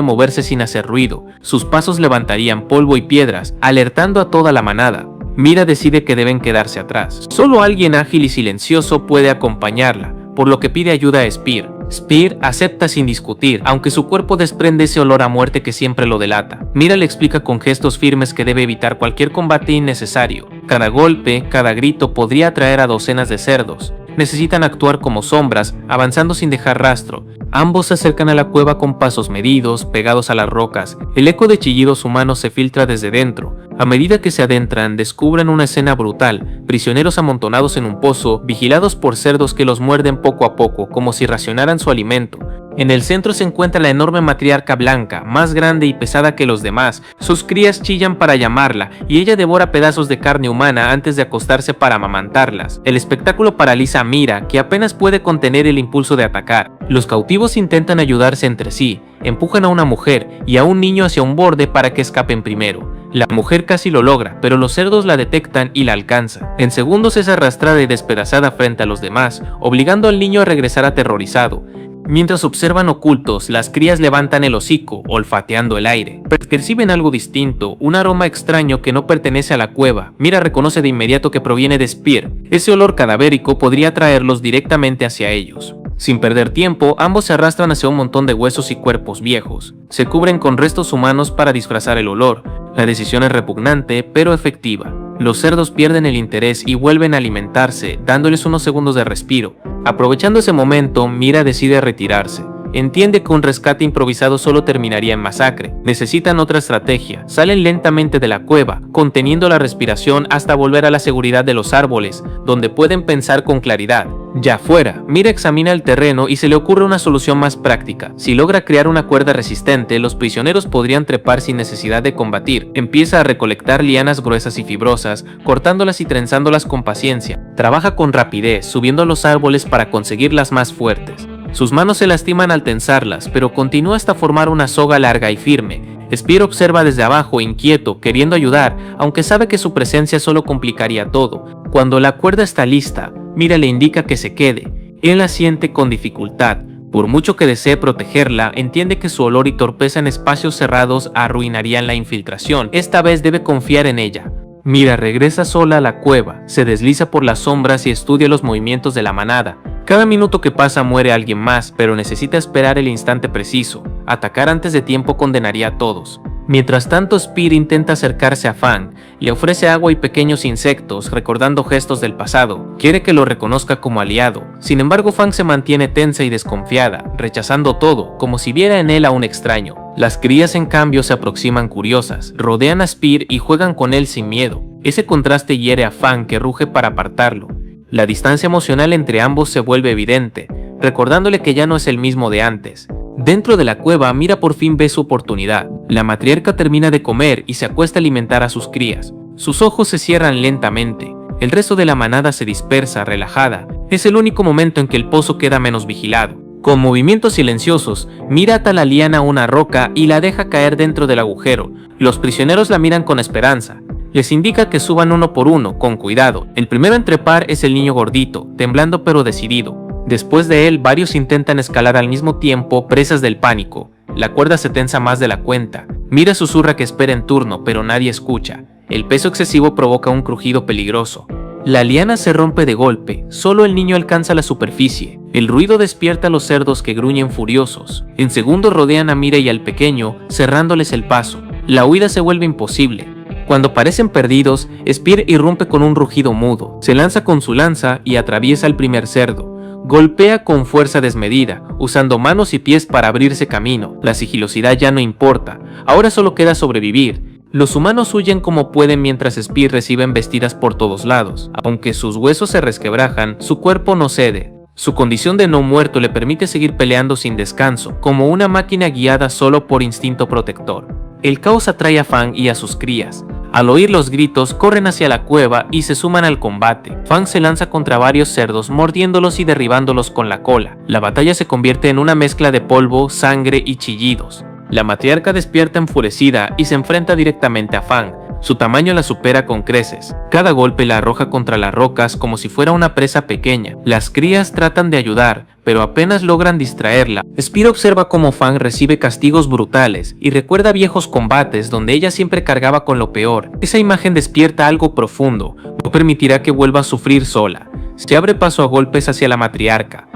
moverse sin hacer ruido. Sus pasos levantarían polvo y piedras, alertando a toda la manada. Mira decide que deben quedarse atrás. Solo alguien ágil y silencioso puede acompañarla, por lo que pide ayuda a Spear. Spear acepta sin discutir, aunque su cuerpo desprende ese olor a muerte que siempre lo delata. Mira le explica con gestos firmes que debe evitar cualquier combate innecesario. Cada golpe, cada grito podría atraer a docenas de cerdos. Necesitan actuar como sombras, avanzando sin dejar rastro. Ambos se acercan a la cueva con pasos medidos, pegados a las rocas. El eco de chillidos humanos se filtra desde dentro. A medida que se adentran, descubren una escena brutal, prisioneros amontonados en un pozo, vigilados por cerdos que los muerden poco a poco, como si racionaran su alimento. En el centro se encuentra la enorme matriarca blanca, más grande y pesada que los demás. Sus crías chillan para llamarla, y ella devora pedazos de carne humana antes de acostarse para amamantarlas. El espectáculo paraliza a Mira, que apenas puede contener el impulso de atacar. Los cautivos intentan ayudarse entre sí, empujan a una mujer y a un niño hacia un borde para que escapen primero. La mujer casi lo logra, pero los cerdos la detectan y la alcanzan. En segundos es arrastrada y despedazada frente a los demás, obligando al niño a regresar aterrorizado. Mientras observan ocultos, las crías levantan el hocico, olfateando el aire. Perciben algo distinto, un aroma extraño que no pertenece a la cueva. Mira reconoce de inmediato que proviene de Spear. Ese olor cadavérico podría traerlos directamente hacia ellos. Sin perder tiempo, ambos se arrastran hacia un montón de huesos y cuerpos viejos. Se cubren con restos humanos para disfrazar el olor. La decisión es repugnante, pero efectiva. Los cerdos pierden el interés y vuelven a alimentarse, dándoles unos segundos de respiro. Aprovechando ese momento, Mira decide retirarse. Entiende que un rescate improvisado solo terminaría en masacre. Necesitan otra estrategia. Salen lentamente de la cueva, conteniendo la respiración hasta volver a la seguridad de los árboles, donde pueden pensar con claridad. Ya fuera, Mira examina el terreno y se le ocurre una solución más práctica. Si logra crear una cuerda resistente, los prisioneros podrían trepar sin necesidad de combatir. Empieza a recolectar lianas gruesas y fibrosas, cortándolas y trenzándolas con paciencia. Trabaja con rapidez, subiendo los árboles para conseguirlas más fuertes. Sus manos se lastiman al tensarlas, pero continúa hasta formar una soga larga y firme. Spear observa desde abajo, inquieto, queriendo ayudar, aunque sabe que su presencia solo complicaría todo. Cuando la cuerda está lista, Mira le indica que se quede. Él asiente con dificultad, Por mucho que desee protegerla, entiende que su olor y torpeza en espacios cerrados arruinarían la infiltración. Esta vez debe confiar en ella. Mira regresa sola a la cueva, se desliza por las sombras y estudia los movimientos de la manada. Cada minuto que pasa muere alguien más, pero necesita esperar el instante preciso. Atacar antes de tiempo condenaría a todos. Mientras tanto, Spear intenta acercarse a Fang, le ofrece agua y pequeños insectos, recordando gestos del pasado. Quiere que lo reconozca como aliado. Sin embargo, Fang se mantiene tensa y desconfiada, rechazando todo, como si viera en él a un extraño. Las crías, en cambio, se aproximan curiosas, rodean a Spear y juegan con él sin miedo. Ese contraste hiere a Fang, que ruge para apartarlo. La distancia emocional entre ambos se vuelve evidente, recordándole que ya no es el mismo de antes. Dentro de la cueva, Mira por fin ve su oportunidad. La matriarca termina de comer y se acuesta a alimentar a sus crías. Sus ojos se cierran lentamente. El resto de la manada se dispersa, relajada. Es el único momento en que el pozo queda menos vigilado. Con movimientos silenciosos, Mira ata la liana a una roca y la deja caer dentro del agujero. Los prisioneros la miran con esperanza. Les indica que suban uno por uno, con cuidado. El primero en trepar es el niño gordito, temblando pero decidido. Después de él, varios intentan escalar al mismo tiempo, presas del pánico. La cuerda se tensa más de la cuenta. Mira susurra que espera en turno, pero nadie escucha. El peso excesivo provoca un crujido peligroso. La liana se rompe de golpe, solo el niño alcanza la superficie. El ruido despierta a los cerdos que gruñen furiosos. En segundos rodean a Mira y al pequeño, cerrándoles el paso. La huida se vuelve imposible. Cuando parecen perdidos, Spear irrumpe con un rugido mudo. Se lanza con su lanza y atraviesa al primer cerdo. Golpea con fuerza desmedida, usando manos y pies para abrirse camino. La sigilosidad ya no importa, ahora solo queda sobrevivir. Los humanos huyen como pueden mientras Spear recibe embestidas por todos lados. Aunque sus huesos se resquebrajan, su cuerpo no cede. Su condición de no muerto le permite seguir peleando sin descanso, como una máquina guiada solo por instinto protector. El caos atrae a Fang y a sus crías. Al oír los gritos, corren hacia la cueva y se suman al combate. Fang se lanza contra varios cerdos, mordiéndolos y derribándolos con la cola. La batalla se convierte en una mezcla de polvo, sangre y chillidos. La matriarca despierta enfurecida y se enfrenta directamente a Fang. Su tamaño la supera con creces. Cada golpe la arroja contra las rocas como si fuera una presa pequeña. Las crías tratan de ayudar, pero apenas logran distraerla. Spear observa cómo Fang recibe castigos brutales y recuerda viejos combates donde ella siempre cargaba con lo peor. Esa imagen despierta algo profundo. No permitirá que vuelva a sufrir sola. Se abre paso a golpes hacia la matriarca.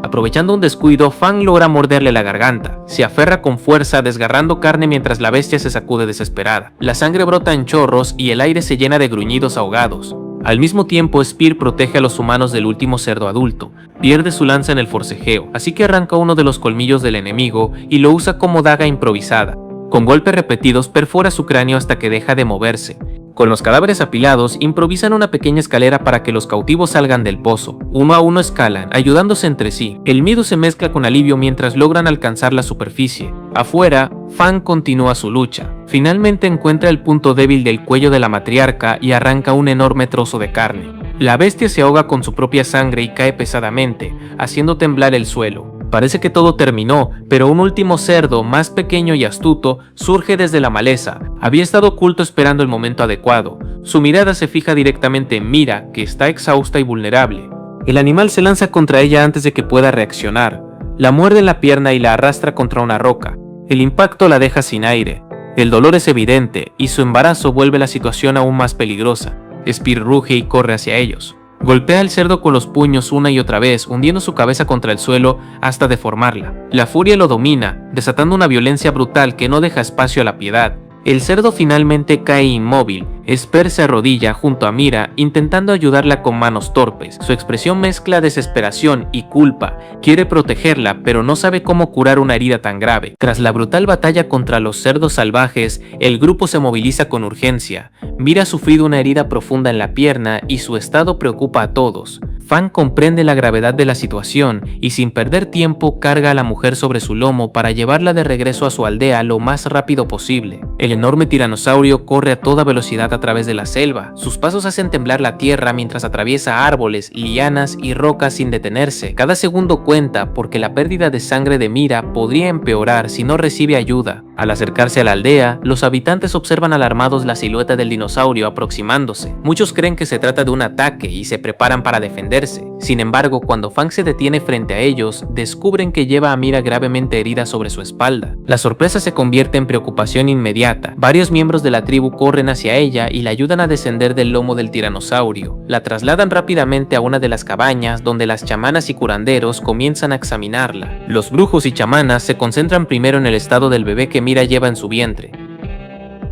Aprovechando un descuido, Fang logra morderle la garganta. Se aferra con fuerza, desgarrando carne mientras la bestia se sacude desesperada. La sangre brota en chorros y el aire se llena de gruñidos ahogados. Al mismo tiempo, Spear protege a los humanos del último cerdo adulto. Pierde su lanza en el forcejeo, así que arranca uno de los colmillos del enemigo y lo usa como daga improvisada. Con golpes repetidos perfora su cráneo hasta que deja de moverse. Con los cadáveres apilados, improvisan una pequeña escalera para que los cautivos salgan del pozo. Uno a uno escalan, ayudándose entre sí. El miedo se mezcla con alivio mientras logran alcanzar la superficie. Afuera, Fang continúa su lucha. Finalmente encuentra el punto débil del cuello de la matriarca y arranca un enorme trozo de carne. La bestia se ahoga con su propia sangre y cae pesadamente, haciendo temblar el suelo. Parece que todo terminó, pero un último cerdo, más pequeño y astuto, surge desde la maleza. Había estado oculto esperando el momento adecuado. Su mirada se fija directamente en Mira, que está exhausta y vulnerable. El animal se lanza contra ella antes de que pueda reaccionar. La muerde en la pierna y la arrastra contra una roca. El impacto la deja sin aire. El dolor es evidente, y su embarazo vuelve la situación aún más peligrosa. Spear ruge y corre hacia ellos. Golpea al cerdo con los puños una y otra vez, hundiendo su cabeza contra el suelo hasta deformarla. La furia lo domina, desatando una violencia brutal que no deja espacio a la piedad. El cerdo finalmente cae inmóvil. Spear se arrodilla junto a Mira, intentando ayudarla con manos torpes. Su expresión mezcla desesperación y culpa. Quiere protegerla, pero no sabe cómo curar una herida tan grave. Tras la brutal batalla contra los cerdos salvajes, el grupo se moviliza con urgencia. Mira ha sufrido una herida profunda en la pierna y su estado preocupa a todos. Fang comprende la gravedad de la situación y sin perder tiempo carga a la mujer sobre su lomo para llevarla de regreso a su aldea lo más rápido posible. El enorme tiranosaurio corre a toda velocidad a través de la selva. Sus pasos hacen temblar la tierra mientras atraviesa árboles, lianas y rocas sin detenerse. Cada segundo cuenta porque la pérdida de sangre de Mira podría empeorar si no recibe ayuda. Al acercarse a la aldea, los habitantes observan alarmados la silueta del dinosaurio aproximándose. Muchos creen que se trata de un ataque y se preparan para defenderse. Sin embargo, cuando Fang se detiene frente a ellos, descubren que lleva a Mira gravemente herida sobre su espalda. La sorpresa se convierte en preocupación inmediata. Varios miembros de la tribu corren hacia ella y la ayudan a descender del lomo del tiranosaurio. La trasladan rápidamente a una de las cabañas donde las chamanas y curanderos comienzan a examinarla. Los brujos y chamanas se concentran primero en el estado del bebé que Mira lleva en su vientre.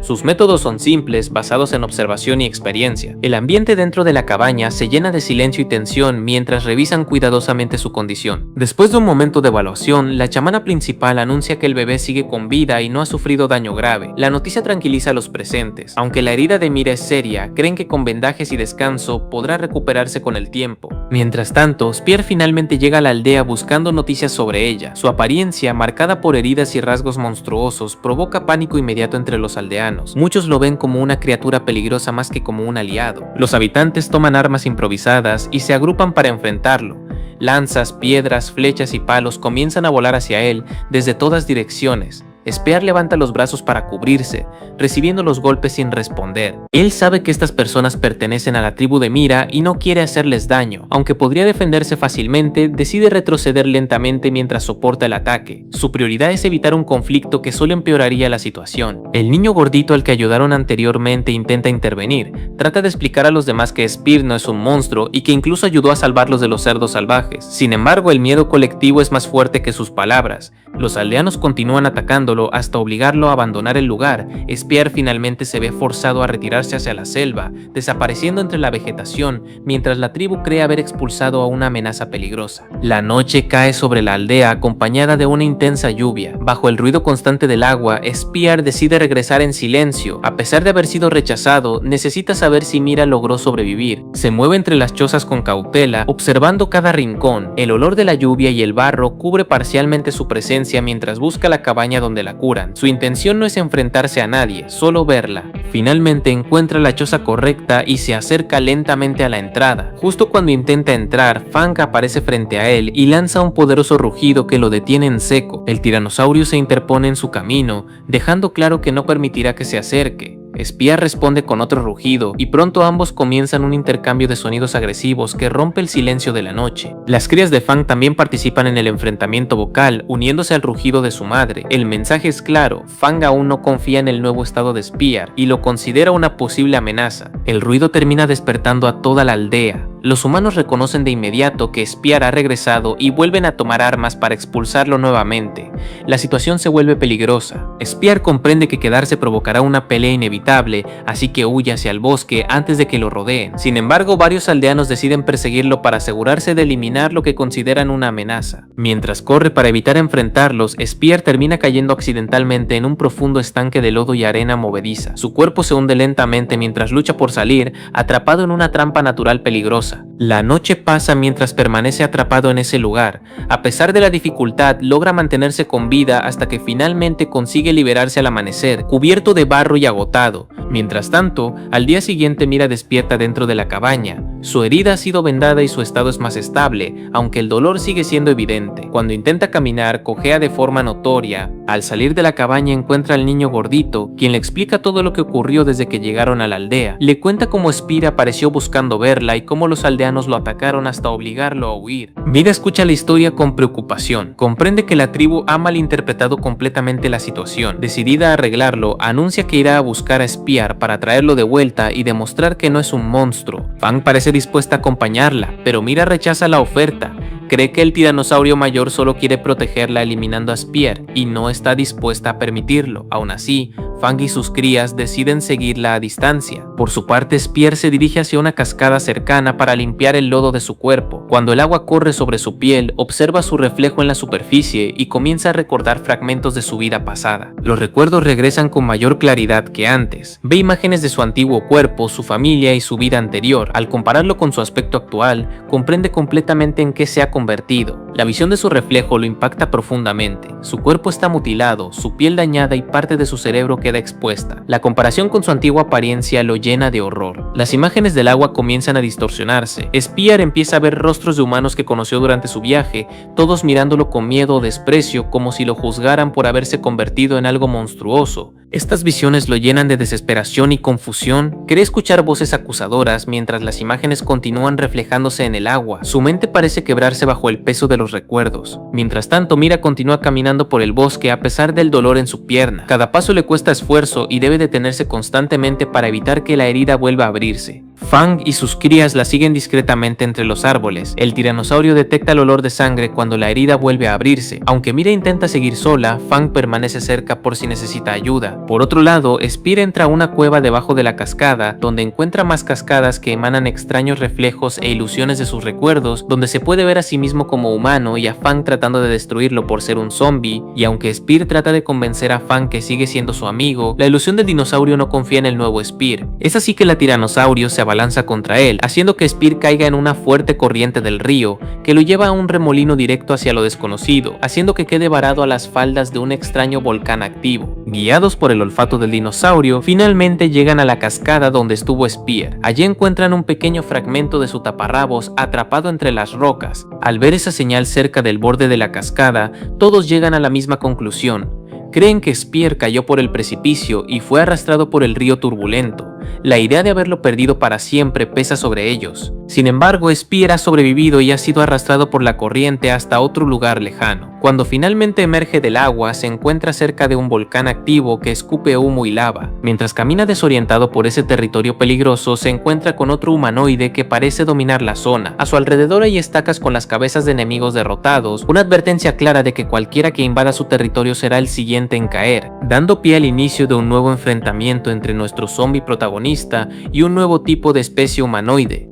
Sus métodos son simples, basados en observación y experiencia. El ambiente dentro de la cabaña se llena de silencio y tensión mientras revisan cuidadosamente su condición. Después de un momento de evaluación, la chamana principal anuncia que el bebé sigue con vida y no ha sufrido daño grave. La noticia tranquiliza a los presentes. Aunque la herida de Mira es seria, creen que con vendajes y descanso podrá recuperarse con el tiempo. Mientras tanto, Spear finalmente llega a la aldea buscando noticias sobre ella. Su apariencia, marcada por heridas y rasgos monstruosos, provoca pánico inmediato entre los aldeanos. Muchos lo ven como una criatura peligrosa más que como un aliado. Los habitantes toman armas improvisadas y se agrupan para enfrentarlo. Lanzas, piedras, flechas y palos comienzan a volar hacia él desde todas direcciones. Spear levanta los brazos para cubrirse, recibiendo los golpes sin responder. Él sabe que estas personas pertenecen a la tribu de Mira y no quiere hacerles daño. Aunque podría defenderse fácilmente, decide retroceder lentamente mientras soporta el ataque. Su prioridad es evitar un conflicto que solo empeoraría la situación. El niño gordito al que ayudaron anteriormente intenta intervenir. Trata de explicar a los demás que Spear no es un monstruo y que incluso ayudó a salvarlos de los cerdos salvajes. Sin embargo, el miedo colectivo es más fuerte que sus palabras. Los aldeanos continúan atacándolo hasta obligarlo a abandonar el lugar. Spear finalmente se ve forzado a retirarse hacia la selva, desapareciendo entre la vegetación, mientras la tribu cree haber expulsado a una amenaza peligrosa. La noche cae sobre la aldea acompañada de una intensa lluvia. Bajo el ruido constante del agua, Spear decide regresar en silencio. A pesar de haber sido rechazado, necesita saber si Mira logró sobrevivir. Se mueve entre las chozas con cautela, observando cada rincón. El olor de la lluvia y el barro cubre parcialmente su presencia mientras busca la cabaña donde la curan. Su intención no es enfrentarse a nadie, solo verla. Finalmente encuentra la choza correcta y se acerca lentamente a la entrada. Justo cuando intenta entrar, Fang aparece frente a él y lanza un poderoso rugido que lo detiene en seco. El tiranosaurio se interpone en su camino, dejando claro que no permitirá que se acerque. Spear responde con otro rugido y pronto ambos comienzan un intercambio de sonidos agresivos que rompe el silencio de la noche. Las crías de Fang también participan en el enfrentamiento vocal, uniéndose al rugido de su madre. El mensaje es claro: Fang aún no confía en el nuevo estado de Spear y lo considera una posible amenaza. El ruido termina despertando a toda la aldea. Los humanos reconocen de inmediato que Spear ha regresado y vuelven a tomar armas para expulsarlo nuevamente. La situación se vuelve peligrosa. Spear comprende que quedarse provocará una pelea inevitable, así que huye hacia el bosque antes de que lo rodeen. Sin embargo, varios aldeanos deciden perseguirlo para asegurarse de eliminar lo que consideran una amenaza. Mientras corre para evitar enfrentarlos, Spear termina cayendo accidentalmente en un profundo estanque de lodo y arena movediza. Su cuerpo se hunde lentamente mientras lucha por salir, atrapado en una trampa natural peligrosa. La noche pasa mientras permanece atrapado en ese lugar. A pesar de la dificultad, logra mantenerse con vida hasta que finalmente consigue liberarse al amanecer, cubierto de barro y agotado. Mientras tanto, al día siguiente Mira despierta dentro de la cabaña. Su herida ha sido vendada y su estado es más estable, aunque el dolor sigue siendo evidente. Cuando intenta caminar, cojea de forma notoria. Al salir de la cabaña encuentra al niño gordito, quien le explica todo lo que ocurrió desde que llegaron a la aldea. Le cuenta cómo Spear apareció buscando verla y cómo los aldeanos lo atacaron hasta obligarlo a huir. Mira escucha la historia con preocupación. Comprende que la tribu ha malinterpretado completamente la situación. Decidida a arreglarlo, anuncia que irá a buscar a Spear para traerlo de vuelta y demostrar que no es un monstruo. Fang parece dispuesta a acompañarla, pero Mira rechaza la oferta. Cree que el tiranosaurio mayor solo quiere protegerla eliminando a Spear y no está dispuesta a permitirlo. Aún así, Fang y sus crías deciden seguirla a distancia. Por su parte, Spear se dirige hacia una cascada cercana para limpiar el lodo de su cuerpo. Cuando el agua corre sobre su piel, observa su reflejo en la superficie y comienza a recordar fragmentos de su vida pasada. Los recuerdos regresan con mayor claridad que antes. Ve imágenes de su antiguo cuerpo, su familia y su vida anterior. Al compararlo con su aspecto actual, comprende completamente en qué se ha convertido. La visión de su reflejo lo impacta profundamente. Su cuerpo está mutilado, su piel dañada y parte de su cerebro queda queda expuesta. La comparación con su antigua apariencia lo llena de horror. Las imágenes del agua comienzan a distorsionarse. Spear empieza a ver rostros de humanos que conoció durante su viaje, todos mirándolo con miedo o desprecio, como si lo juzgaran por haberse convertido en algo monstruoso. Estas visiones lo llenan de desesperación y confusión. Cree escuchar voces acusadoras mientras las imágenes continúan reflejándose en el agua. Su mente parece quebrarse bajo el peso de los recuerdos. Mientras tanto, Mira continúa caminando por el bosque a pesar del dolor en su pierna. Cada paso le cuesta esfuerzo y debe detenerse constantemente para evitar que la herida vuelva a abrirse. Fang y sus crías la siguen discretamente entre los árboles. El tiranosaurio detecta el olor de sangre cuando la herida vuelve a abrirse. Aunque Mira intenta seguir sola, Fang permanece cerca por si necesita ayuda. Por otro lado, Spear entra a una cueva debajo de la cascada, donde encuentra más cascadas que emanan extraños reflejos e ilusiones de sus recuerdos, donde se puede ver a sí mismo como humano y a Fang tratando de destruirlo por ser un zombie. Y aunque Spear trata de convencer a Fang que sigue siendo su amigo, la ilusión del dinosaurio no confía en el nuevo Spear. Es así que la tiranosaurio se abalanza contra él, haciendo que Spear caiga en una fuerte corriente del río, que lo lleva a un remolino directo hacia lo desconocido, haciendo que quede varado a las faldas de un extraño volcán activo. Guiados por el olfato del dinosaurio, finalmente llegan a la cascada donde estuvo Spear. Allí encuentran un pequeño fragmento de su taparrabos atrapado entre las rocas. Al ver esa señal cerca del borde de la cascada, todos llegan a la misma conclusión. Creen que Spear cayó por el precipicio y fue arrastrado por el río turbulento. La idea de haberlo perdido para siempre pesa sobre ellos. Sin embargo, Spear ha sobrevivido y ha sido arrastrado por la corriente hasta otro lugar lejano. Cuando finalmente emerge del agua, se encuentra cerca de un volcán activo que escupe humo y lava. Mientras camina desorientado por ese territorio peligroso, se encuentra con otro humanoide que parece dominar la zona. A su alrededor hay estacas con las cabezas de enemigos derrotados, una advertencia clara de que cualquiera que invada su territorio será el siguiente en caer, dando pie al inicio de un nuevo enfrentamiento entre nuestro zombie protagonista y un nuevo tipo de especie humanoide.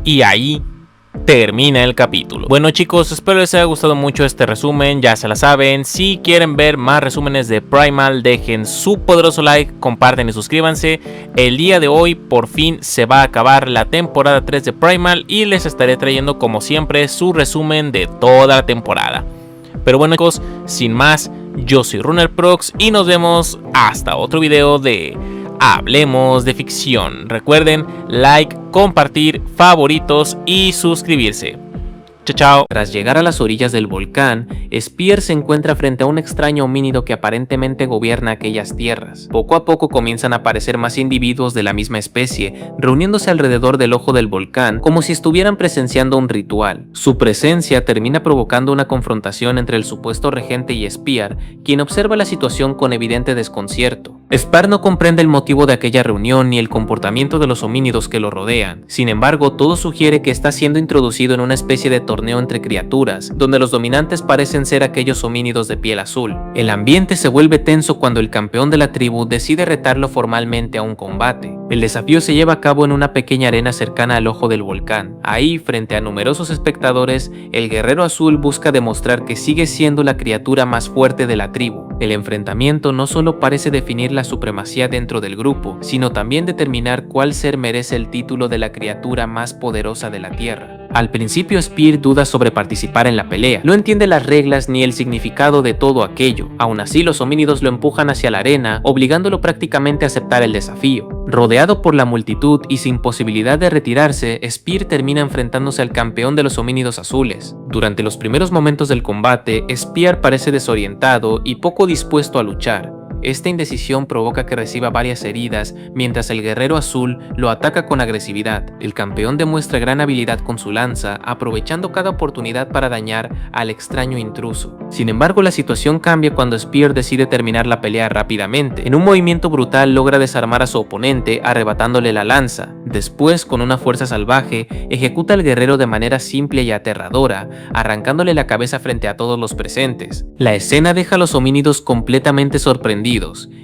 Y ahí termina el capítulo. Bueno chicos, espero les haya gustado mucho este resumen. Ya se la saben, si quieren ver más resúmenes de Primal, dejen su poderoso like, comparten y suscríbanse. El día de hoy por fin se va a acabar la temporada 3 de Primal y les estaré trayendo como siempre su resumen de toda la temporada. Pero bueno chicos, sin más, yo soy RunnerProx y nos vemos hasta otro video de Hablemos de Ficción. Recuerden, like, compartir, favoritos y suscribirse. Chao, chao. Tras llegar a las orillas del volcán, Spear se encuentra frente a un extraño homínido que aparentemente gobierna aquellas tierras. Poco a poco comienzan a aparecer más individuos de la misma especie, reuniéndose alrededor del ojo del volcán como si estuvieran presenciando un ritual. Su presencia termina provocando una confrontación entre el supuesto regente y Spear, quien observa la situación con evidente desconcierto. Spear no comprende el motivo de aquella reunión ni el comportamiento de los homínidos que lo rodean. Sin embargo, todo sugiere que está siendo introducido en una especie de torneo entre criaturas, donde los dominantes parecen ser aquellos homínidos de piel azul. El ambiente se vuelve tenso cuando el campeón de la tribu decide retarlo formalmente a un combate. El desafío se lleva a cabo en una pequeña arena cercana al ojo del volcán. Ahí, frente a numerosos espectadores, el guerrero azul busca demostrar que sigue siendo la criatura más fuerte de la tribu. El enfrentamiento no solo parece definir la supremacía dentro del grupo, sino también determinar cuál ser merece el título de la criatura más poderosa de la Tierra. Al principio Spear duda sobre participar en la pelea, no entiende las reglas ni el significado de todo aquello. Aún así, los homínidos lo empujan hacia la arena, obligándolo prácticamente a aceptar el desafío. Rodeado por la multitud y sin posibilidad de retirarse, Spear termina enfrentándose al campeón de los homínidos azules. Durante los primeros momentos del combate, Spear parece desorientado y poco dispuesto a luchar. Esta indecisión provoca que reciba varias heridas mientras el guerrero azul lo ataca con agresividad. El campeón demuestra gran habilidad con su lanza, aprovechando cada oportunidad para dañar al extraño intruso. Sin embargo, la situación cambia cuando Spear decide terminar la pelea rápidamente. En un movimiento brutal logra desarmar a su oponente, arrebatándole la lanza. Después, con una fuerza salvaje, ejecuta al guerrero de manera simple y aterradora, arrancándole la cabeza frente a todos los presentes. La escena deja a los homínidos completamente sorprendidos.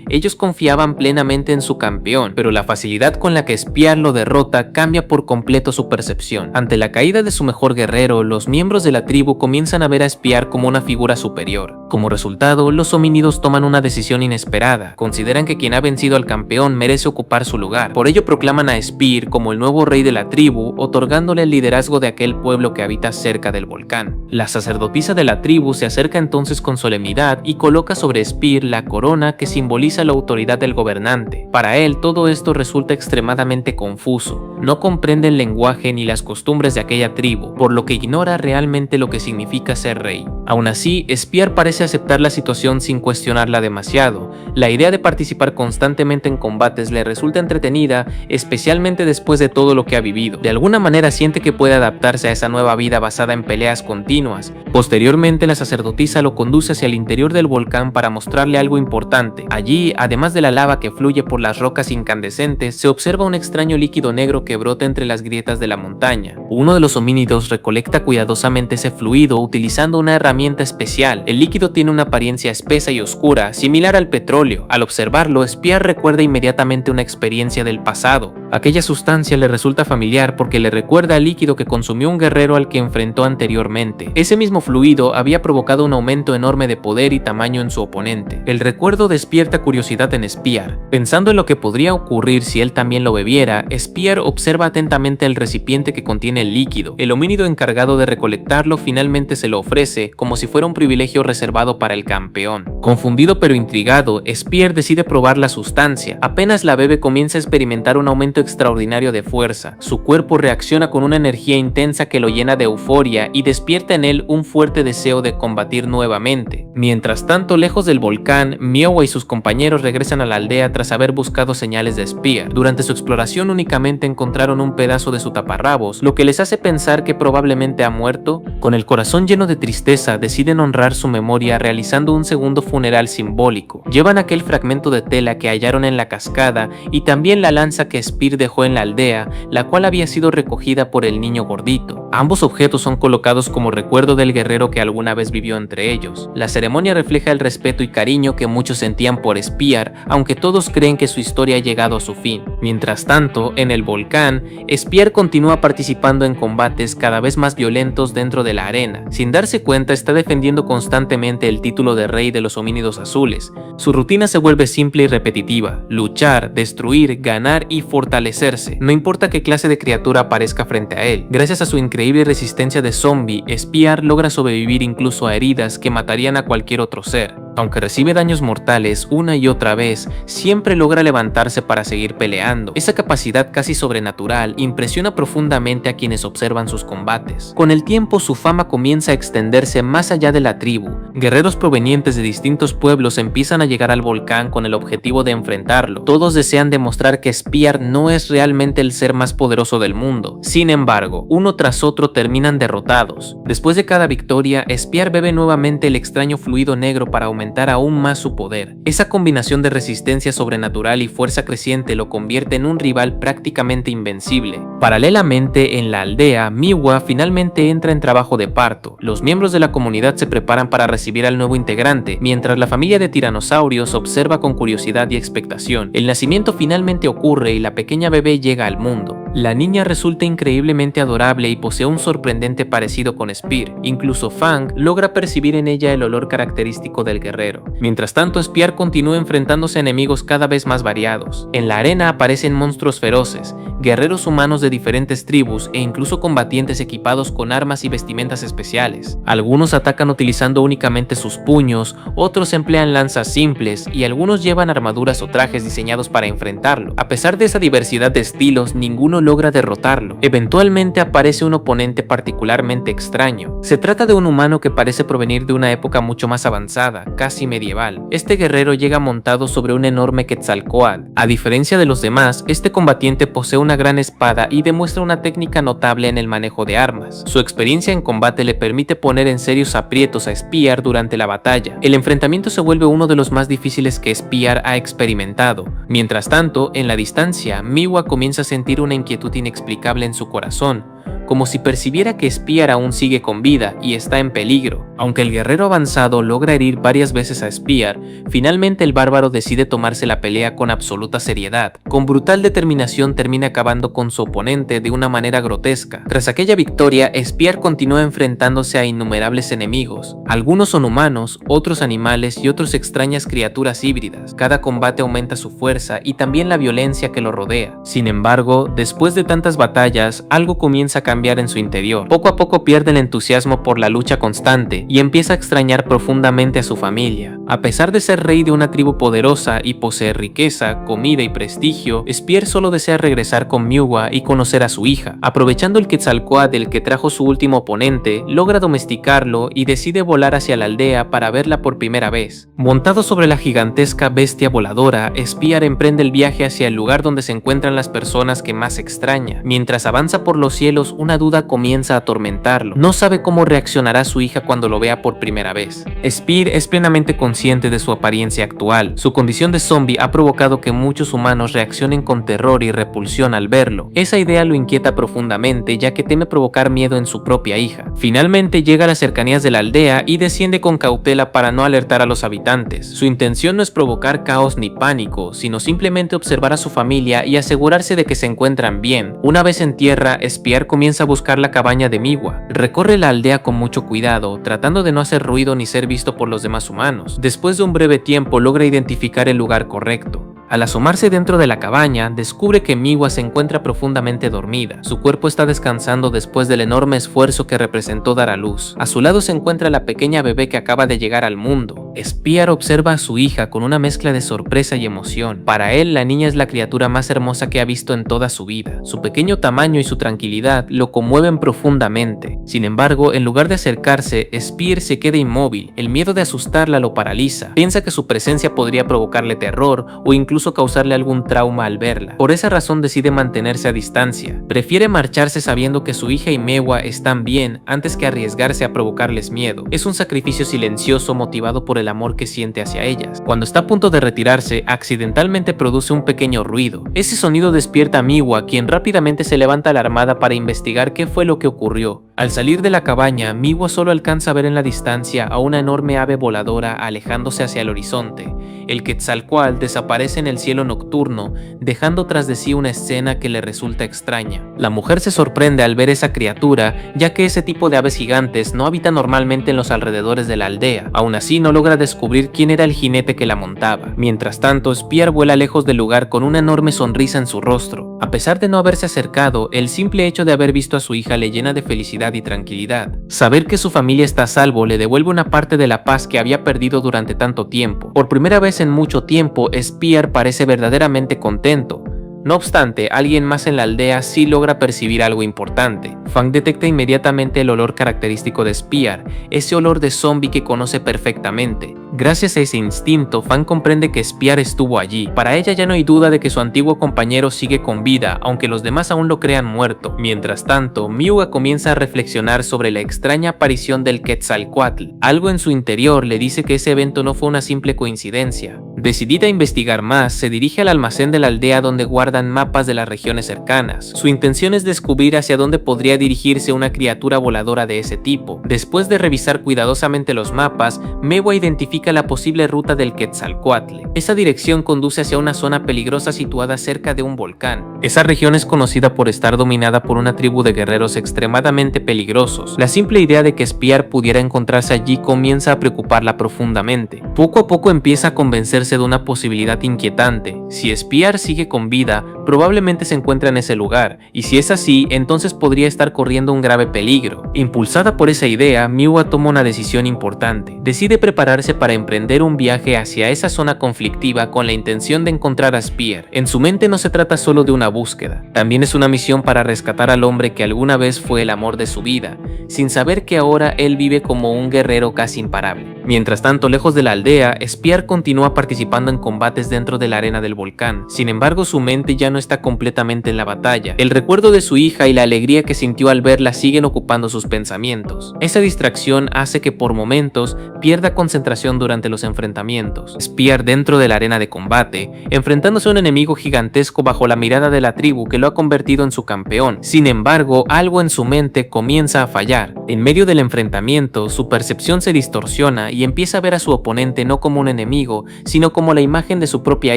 Ellos confiaban plenamente en su campeón, pero la facilidad con la que Spear lo derrota cambia por completo su percepción. Ante la caída de su mejor guerrero, los miembros de la tribu comienzan a ver a Spear como una figura superior. Como resultado, los homínidos toman una decisión inesperada. Consideran que quien ha vencido al campeón merece ocupar su lugar. Por ello proclaman a Spear como el nuevo rey de la tribu, otorgándole el liderazgo de aquel pueblo que habita cerca del volcán. La sacerdotisa de la tribu se acerca entonces con solemnidad y coloca sobre Spear la corona corona que simboliza la autoridad del gobernante. Para él, todo esto resulta extremadamente confuso. No comprende el lenguaje ni las costumbres de aquella tribu, por lo que ignora realmente lo que significa ser rey. Aún así, Spear parece aceptar la situación sin cuestionarla demasiado. La idea de participar constantemente en combates le resulta entretenida, especialmente después de todo lo que ha vivido. De alguna manera siente que puede adaptarse a esa nueva vida basada en peleas continuas. Posteriormente, la sacerdotisa lo conduce hacia el interior del volcán para mostrarle algo importante. Allí, además de la lava que fluye por las rocas incandescentes, se observa un extraño líquido negro que brota entre las grietas de la montaña. Uno de los homínidos recolecta cuidadosamente ese fluido utilizando una herramienta especial. El líquido tiene una apariencia espesa y oscura, similar al petróleo. Al observarlo, Spear recuerda inmediatamente una experiencia del pasado. Aquella sustancia le resulta familiar porque le recuerda al líquido que consumió un guerrero al que enfrentó anteriormente. Ese mismo fluido había provocado un aumento enorme de poder y tamaño en su oponente. El recuerdo despierta curiosidad en Spear. Pensando en lo que podría ocurrir si él también lo bebiera, Spear observa atentamente el recipiente que contiene el líquido. El homínido encargado de recolectarlo finalmente se lo ofrece como si fuera un privilegio reservado para el campeón. Confundido pero intrigado, Spear decide probar la sustancia. Apenas la bebe, comienza a experimentar un aumento extraordinario de fuerza. Su cuerpo reacciona con una energía intensa que lo llena de euforia y despierta en él un fuerte deseo de combatir nuevamente. Mientras tanto, lejos del volcán, Miowa y sus compañeros regresan a la aldea tras haber buscado señales de Spear. Durante su exploración únicamente encontraron un pedazo de su taparrabos, lo que les hace pensar que probablemente ha muerto. Con el corazón lleno de tristeza, deciden honrar su memoria realizando un segundo funeral simbólico. Llevan aquel fragmento de tela que hallaron en la cascada y también la lanza que Spear dejó en la aldea, la cual había sido recogida por el niño gordito. Ambos objetos son colocados como recuerdo del guerrero que alguna vez vivió entre ellos. La ceremonia refleja el respeto y cariño que muchos sentían por Spear, aunque todos creen que su historia ha llegado a su fin. Mientras tanto, en el volcán, Spear continúa participando en combates cada vez más violentos dentro de la arena. Sin darse cuenta, está defendiendo constantemente el título de rey de los homínidos azules. Su rutina se vuelve simple y repetitiva: luchar, destruir, ganar y fortalecerse. No importa qué clase de criatura aparezca frente a él. Gracias a su increíble resistencia de zombie, Spear logra sobrevivir incluso a heridas que matarían a cualquier otro ser. Aunque recibe daños mortales una y otra vez, siempre logra levantarse para seguir peleando. Esa capacidad casi sobrenatural impresiona profundamente a quienes observan sus combates. Con el tiempo, su fama comienza a extenderse más allá de la tribu. Guerreros provenientes de distintos pueblos empiezan a llegar al volcán con el objetivo de enfrentarlo. Todos desean demostrar que Spear no es realmente el ser más poderoso del mundo. Sin embargo, uno tras otro terminan derrotados. Después de cada victoria, Spear bebe nuevamente el extraño fluido negro para aumentar aún más su poder. Esa combinación de resistencia sobrenatural y fuerza creciente lo convierte en un rival prácticamente invencible. Paralelamente, en la aldea, Miowa finalmente entra en trabajo de parto. Los miembros de la comunidad se preparan para recibir al nuevo integrante, mientras la familia de tiranosaurios observa con curiosidad y expectación. El nacimiento finalmente ocurre y la pequeña bebé llega al mundo. La niña resulta increíblemente adorable y posee un sorprendente parecido con Spear. Incluso Fang logra percibir en ella el olor característico del guerrero. Mientras tanto, Spear continúa enfrentándose a enemigos cada vez más variados. En la arena aparecen monstruos feroces, guerreros humanos de diferentes tribus e incluso combatientes equipados con armas y vestimentas especiales. Algunos atacan utilizando únicamente sus puños, otros emplean lanzas simples y algunos llevan armaduras o trajes diseñados para enfrentarlo. A pesar de esa diversidad de estilos, ninguno logra derrotarlo. Eventualmente aparece un oponente particularmente extraño. Se trata de un humano que parece provenir de una época mucho más avanzada, casi medieval. Este guerrero llega montado sobre un enorme Quetzalcóatl. A diferencia de los demás, este combatiente posee una gran espada y demuestra una técnica notable en el manejo de armas. Su experiencia en combate le permite poner en serios aprietos a Spear durante la batalla. El enfrentamiento se vuelve uno de los más difíciles que Spear ha experimentado. Mientras tanto, en la distancia, Miowa comienza a sentir una inquietud inexplicable en su corazón, como si percibiera que Spear aún sigue con vida y está en peligro. Aunque el guerrero avanzado logra herir varias veces a Spear, finalmente el bárbaro decide tomarse la pelea con absoluta seriedad. Con brutal determinación termina acabando con su oponente de una manera grotesca. Tras aquella victoria, Spear continúa enfrentándose a innumerables enemigos. Algunos son humanos, otros animales y otros extrañas criaturas híbridas. Cada combate aumenta su fuerza y también la violencia que lo rodea. Sin embargo, después de tantas batallas, algo comienza a cambiar cambiar en su interior. Poco a poco pierde el entusiasmo por la lucha constante y empieza a extrañar profundamente a su familia. A pesar de ser rey de una tribu poderosa y poseer riqueza, comida y prestigio, Spear solo desea regresar con Miwa y conocer a su hija. Aprovechando el Quetzalcóatl que trajo su último oponente, logra domesticarlo y decide volar hacia la aldea para verla por primera vez. Montado sobre la gigantesca bestia voladora, Spear emprende el viaje hacia el lugar donde se encuentran las personas que más extraña. Mientras avanza por los cielos, una duda comienza a atormentarlo. No sabe cómo reaccionará su hija cuando lo vea por primera vez. Spear es plenamente consciente de su apariencia actual. Su condición de zombie ha provocado que muchos humanos reaccionen con terror y repulsión al verlo. Esa idea lo inquieta profundamente, ya que teme provocar miedo en su propia hija. Finalmente llega a las cercanías de la aldea y desciende con cautela para no alertar a los habitantes. Su intención no es provocar caos ni pánico, sino simplemente observar a su familia y asegurarse de que se encuentran bien. Una vez en tierra, Spear comienza a buscar la cabaña de Miwa. Recorre la aldea con mucho cuidado, tratando de no hacer ruido ni ser visto por los demás humanos. Después de un breve tiempo logra identificar el lugar correcto. Al asomarse dentro de la cabaña, descubre que Miwa se encuentra profundamente dormida. Su cuerpo está descansando después del enorme esfuerzo que representó dar a luz. A su lado se encuentra la pequeña bebé que acaba de llegar al mundo. Spear observa a su hija con una mezcla de sorpresa y emoción. Para él, la niña es la criatura más hermosa que ha visto en toda su vida. Su pequeño tamaño y su tranquilidad lo conmueven profundamente. Sin embargo, en lugar de acercarse, Spear se queda inmóvil. El miedo de asustarla lo paraliza. Piensa que su presencia podría provocarle terror o incluso causarle algún trauma al verla. Por esa razón decide mantenerse a distancia. Prefiere marcharse sabiendo que su hija y Miwa están bien antes que arriesgarse a provocarles miedo. Es un sacrificio silencioso motivado por el amor que siente hacia ellas. Cuando está a punto de retirarse, accidentalmente produce un pequeño ruido. Ese sonido despierta a Miwa, quien rápidamente se levanta alarmada para investigar qué fue lo que ocurrió. Al salir de la cabaña, Miwa solo alcanza a ver en la distancia a una enorme ave voladora alejándose hacia el horizonte. El Quetzalcóatl desaparece en el cielo nocturno, dejando tras de sí una escena que le resulta extraña. La mujer se sorprende al ver esa criatura, ya que ese tipo de aves gigantes no habita normalmente en los alrededores de la aldea. Aún así, no logra descubrir quién era el jinete que la montaba. Mientras tanto, Spear vuela lejos del lugar con una enorme sonrisa en su rostro. A pesar de no haberse acercado, el simple hecho de haber visto a su hija le llena de felicidad y tranquilidad. Saber que su familia está a salvo le devuelve una parte de la paz que había perdido durante tanto tiempo. Por primera vez en mucho tiempo, Spear parece verdaderamente contento. No obstante, alguien más en la aldea sí logra percibir algo importante. Fang detecta inmediatamente el olor característico de Spear, ese olor de zombie que conoce perfectamente. Gracias a ese instinto, Fang comprende que Spear estuvo allí. Para ella ya no hay duda de que su antiguo compañero sigue con vida, aunque los demás aún lo crean muerto. Mientras tanto, Miwa comienza a reflexionar sobre la extraña aparición del Quetzalcóatl. Algo en su interior le dice que ese evento no fue una simple coincidencia. Decidida a investigar más, se dirige al almacén de la aldea donde guardan mapas de las regiones cercanas. Su intención es descubrir hacia dónde podría dirigirse una criatura voladora de ese tipo. Después de revisar cuidadosamente los mapas, Miwa identifica la posible ruta del Quetzalcóatl. Esa dirección conduce hacia una zona peligrosa situada cerca de un volcán. Esa región es conocida por estar dominada por una tribu de guerreros extremadamente peligrosos. La simple idea de que Spear pudiera encontrarse allí comienza a preocuparla profundamente. Poco a poco empieza a convencerse de una posibilidad inquietante. Si Spear sigue con vida, probablemente se encuentra en ese lugar, y si es así, entonces podría estar corriendo un grave peligro. Impulsada por esa idea, Miwa toma una decisión importante. Decide prepararse para emprender un viaje hacia esa zona conflictiva con la intención de encontrar a Spear. En su mente no se trata solo de una búsqueda, también es una misión para rescatar al hombre que alguna vez fue el amor de su vida, sin saber que ahora él vive como un guerrero casi imparable. Mientras tanto, lejos de la aldea, Spear continúa participando en combates dentro de la arena del volcán. Sin embargo, su mente ya no está completamente en la batalla. El recuerdo de su hija y la alegría que sintió al verla siguen ocupando sus pensamientos. Esa distracción hace que por momentos pierda concentración durante los enfrentamientos. Spear dentro de la arena de combate, enfrentándose a un enemigo gigantesco bajo la mirada de la tribu que lo ha convertido en su campeón. Sin embargo, algo en su mente comienza a fallar. En medio del enfrentamiento, su percepción se distorsiona y empieza a ver a su oponente no como un enemigo, sino como la imagen de su propia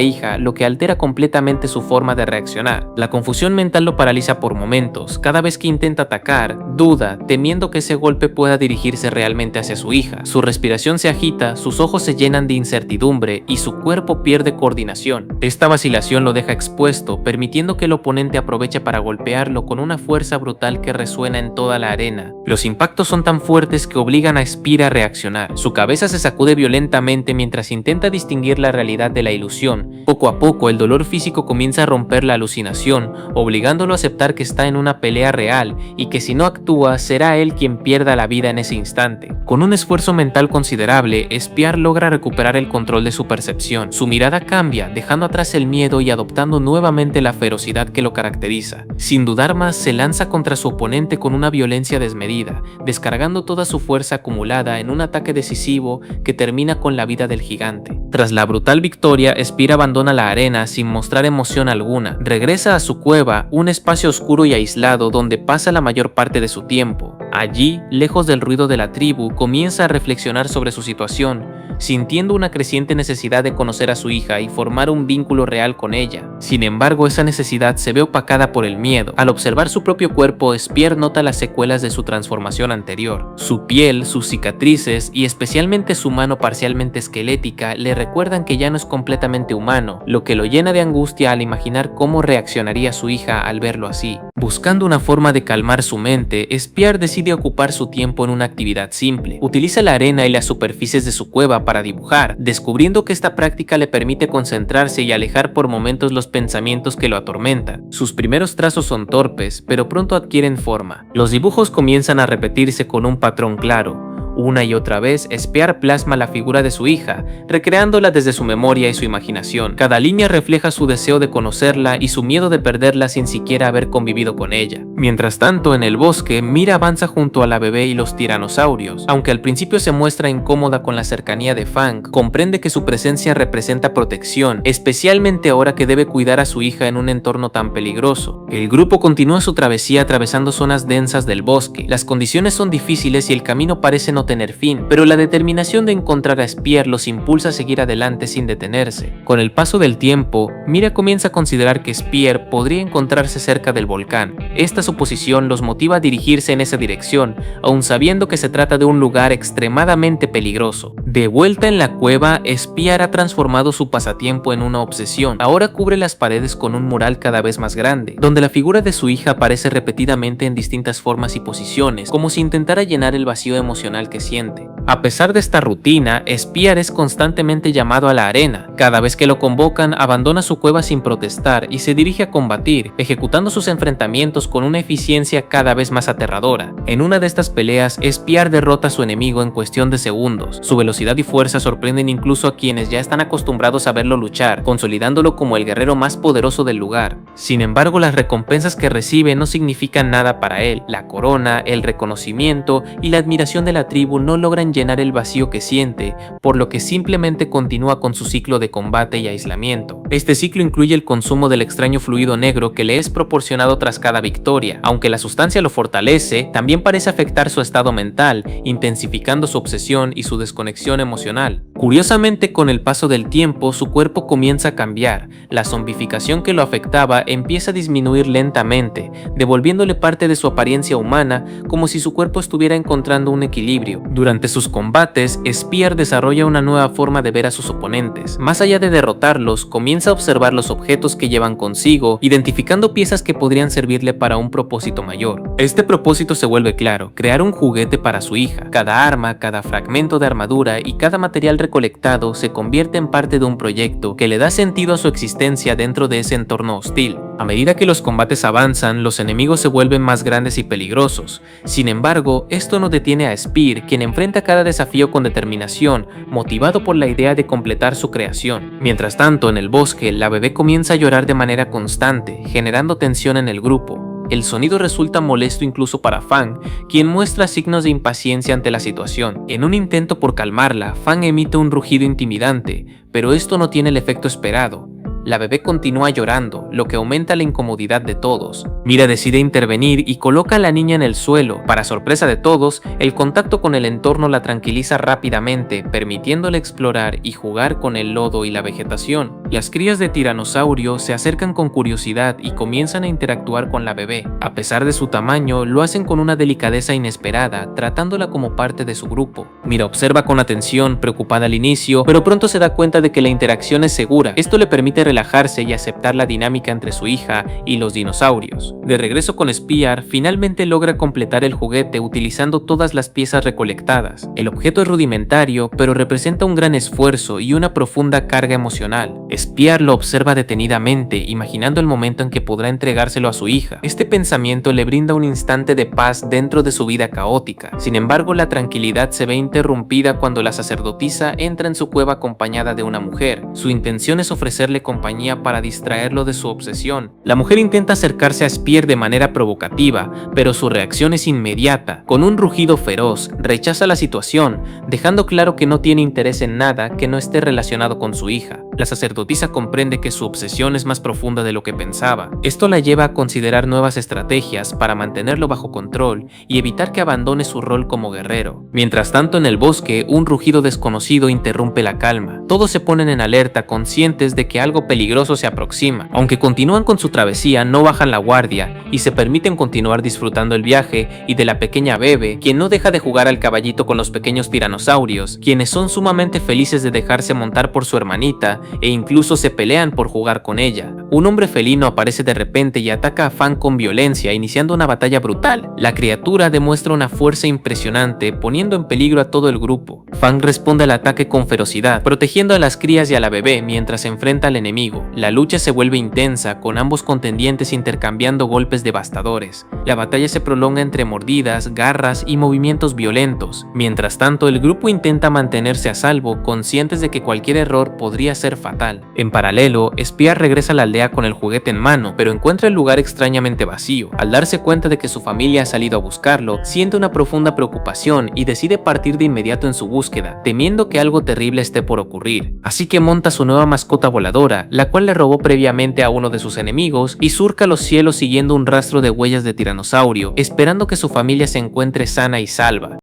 hija, lo que altera completamente su forma de reaccionar. La confusión mental lo paraliza por momentos. Cada vez que intenta intenta atacar, duda, temiendo que ese golpe pueda dirigirse realmente hacia su hija. Su respiración se agita, sus ojos se llenan de incertidumbre y su cuerpo pierde coordinación. Esta vacilación lo deja expuesto, permitiendo que el oponente aproveche para golpearlo con una fuerza brutal que resuena en toda la arena. Los impactos son tan fuertes que obligan a Spear a reaccionar. Su cabeza se sacude violentamente mientras intenta distinguir la realidad de la ilusión. Poco a poco, el dolor físico comienza a romper la alucinación, obligándolo a aceptar que está en una pelea real y que si no actúa, será él quien pierda la vida en ese instante. Con un esfuerzo mental considerable, Spear logra recuperar el control de su percepción. Su mirada cambia, dejando atrás el miedo y adoptando nuevamente la ferocidad que lo caracteriza. Sin dudar más, se lanza contra su oponente con una violencia desmedida, descargando toda su fuerza acumulada en un ataque decisivo que termina con la vida del gigante. Tras la brutal victoria, Spear abandona la arena sin mostrar emoción alguna. Regresa a su cueva, un espacio oscuro y aislado donde pasa la mayor parte de su tiempo. Allí, lejos del ruido de la tribu, comienza a reflexionar sobre su situación, sintiendo una creciente necesidad de conocer a su hija y formar un vínculo real con ella. Sin embargo, esa necesidad se ve opacada por el miedo. Al observar su propio cuerpo, Spear nota las secuelas de su transformación anterior. Su piel, sus cicatrices y especialmente su mano parcialmente esquelética le recuerdan que ya no es completamente humano, lo que lo llena de angustia al imaginar cómo reaccionaría su hija al verlo así. Buscando una forma de calmar su mente, Spear decide ocupar su tiempo en una actividad simple. Utiliza la arena y las superficies de su cueva para dibujar, descubriendo que esta práctica le permite concentrarse y alejar por momentos los pensamientos que lo atormentan. Sus primeros trazos son torpes, pero pronto adquieren forma. Los dibujos comienzan a repetirse con un patrón claro. Una y otra vez, Spear plasma la figura de su hija, recreándola desde su memoria y su imaginación. Cada línea refleja su deseo de conocerla y su miedo de perderla sin siquiera haber convivido con ella. Mientras tanto, en el bosque, Mira avanza junto a la bebé y los tiranosaurios. Aunque al principio se muestra incómoda con la cercanía de Fang, comprende que su presencia representa protección, especialmente ahora que debe cuidar a su hija en un entorno tan peligroso. El grupo continúa su travesía atravesando zonas densas del bosque. Las condiciones son difíciles y el camino parece no tener fin, pero la determinación de encontrar a Spear los impulsa a seguir adelante sin detenerse. Con el paso del tiempo, Mira comienza a considerar que Spear podría encontrarse cerca del volcán. Esta suposición los motiva a dirigirse en esa dirección, aun sabiendo que se trata de un lugar extremadamente peligroso. De vuelta en la cueva, Spear ha transformado su pasatiempo en una obsesión. Ahora cubre las paredes con un mural cada vez más grande, donde la figura de su hija aparece repetidamente en distintas formas y posiciones, como si intentara llenar el vacío emocional que siente. A pesar de esta rutina, Spear es constantemente llamado a la arena. Cada vez que lo convocan, abandona su cueva sin protestar y se dirige a combatir, ejecutando sus enfrentamientos con una eficiencia cada vez más aterradora. En una de estas peleas, Spear derrota a su enemigo en cuestión de segundos. Su velocidad y fuerza sorprenden incluso a quienes ya están acostumbrados a verlo luchar, consolidándolo como el guerrero más poderoso del lugar. Sin embargo, las recompensas que recibe no significan nada para él. La corona, el reconocimiento y la admiración de la tribu no logran llenar el vacío que siente, por lo que simplemente continúa con su ciclo de combate y aislamiento. Este ciclo incluye el consumo del extraño fluido negro que le es proporcionado tras cada victoria. Aunque la sustancia lo fortalece, también parece afectar su estado mental, intensificando su obsesión y su desconexión emocional. Curiosamente, con el paso del tiempo, su cuerpo comienza a cambiar. La zombificación que lo afectaba empieza a disminuir lentamente, devolviéndole parte de su apariencia humana, como si su cuerpo estuviera encontrando un equilibrio. Durante sus combates, Spear desarrolla una nueva forma de ver a sus oponentes. Más allá de derrotarlos, comienza a observar los objetos que llevan consigo, identificando piezas que podrían servirle para un propósito mayor. Este propósito se vuelve claro: crear un juguete para su hija. Cada arma, cada fragmento de armadura y cada material recolectado se convierte en parte de un proyecto que le da sentido a su existencia dentro de ese entorno hostil. A medida que los combates avanzan, los enemigos se vuelven más grandes y peligrosos. Sin embargo, esto no detiene a Spear, quien enfrenta cada desafío con determinación, motivado por la idea de completar su creación. Mientras tanto, en el bosque, la bebé comienza a llorar de manera constante, generando tensión en el grupo. El sonido resulta molesto incluso para Fang, quien muestra signos de impaciencia ante la situación. En un intento por calmarla, Fang emite un rugido intimidante, pero esto no tiene el efecto esperado. La bebé continúa llorando, lo que aumenta la incomodidad de todos. Mira decide intervenir y coloca a la niña en el suelo. Para sorpresa de todos, el contacto con el entorno la tranquiliza rápidamente, permitiéndole explorar y jugar con el lodo y la vegetación. Las crías de tiranosaurio se acercan con curiosidad y comienzan a interactuar con la bebé. A pesar de su tamaño, lo hacen con una delicadeza inesperada, tratándola como parte de su grupo. Mira observa con atención, preocupada al inicio, pero pronto se da cuenta de que la interacción es segura. Esto le permite relajarse y aceptar la dinámica entre su hija y los dinosaurios. De regreso con Spear, finalmente logra completar el juguete utilizando todas las piezas recolectadas. El objeto es rudimentario, pero representa un gran esfuerzo y una profunda carga emocional. Spear lo observa detenidamente, imaginando el momento en que podrá entregárselo a su hija. Este pensamiento le brinda un instante de paz dentro de su vida caótica. Sin embargo, la tranquilidad se ve interrumpida cuando la sacerdotisa entra en su cueva acompañada de una mujer. Su intención es ofrecerle compañía para distraerlo de su obsesión. La mujer intenta acercarse a Spear de manera provocativa, pero su reacción es inmediata. Con un rugido feroz, rechaza la situación, dejando claro que no tiene interés en nada que no esté relacionado con su hija. La sacerdotisa comprende que su obsesión es más profunda de lo que pensaba. Esto la lleva a considerar nuevas estrategias para mantenerlo bajo control y evitar que abandone su rol como guerrero. Mientras tanto, en el bosque, un rugido desconocido interrumpe la calma. Todos se ponen en alerta, conscientes de que algo peligroso se aproxima. Aunque continúan con su travesía, no bajan la guardia y se permiten continuar disfrutando el viaje y de la pequeña Bebe, quien no deja de jugar al caballito con los pequeños tiranosaurios, quienes son sumamente felices de dejarse montar por su hermanita e incluso se pelean por jugar con ella. Un hombre felino aparece de repente y ataca a Fang con violencia, iniciando una batalla brutal. La criatura demuestra una fuerza impresionante, poniendo en peligro a todo el grupo. Fang responde al ataque con ferocidad, protegiendo a las crías y a la bebé mientras se enfrenta al enemigo. La lucha se vuelve intensa, con ambos contendientes intercambiando golpes devastadores. La batalla se prolonga entre mordidas, garras y movimientos violentos. Mientras tanto, el grupo intenta mantenerse a salvo, conscientes de que cualquier error podría ser fatal. En paralelo, Spear regresa a la aldea con el juguete en mano, pero encuentra el lugar extrañamente vacío. Al darse cuenta de que su familia ha salido a buscarlo, siente una profunda preocupación y decide partir de inmediato en su búsqueda, temiendo que algo terrible esté por ocurrir. Así que monta su nueva mascota voladora, la cual le robó previamente a uno de sus enemigos, y surca los cielos siguiendo un rastro de huellas de tiranosaurio, esperando que su familia se encuentre sana y salva.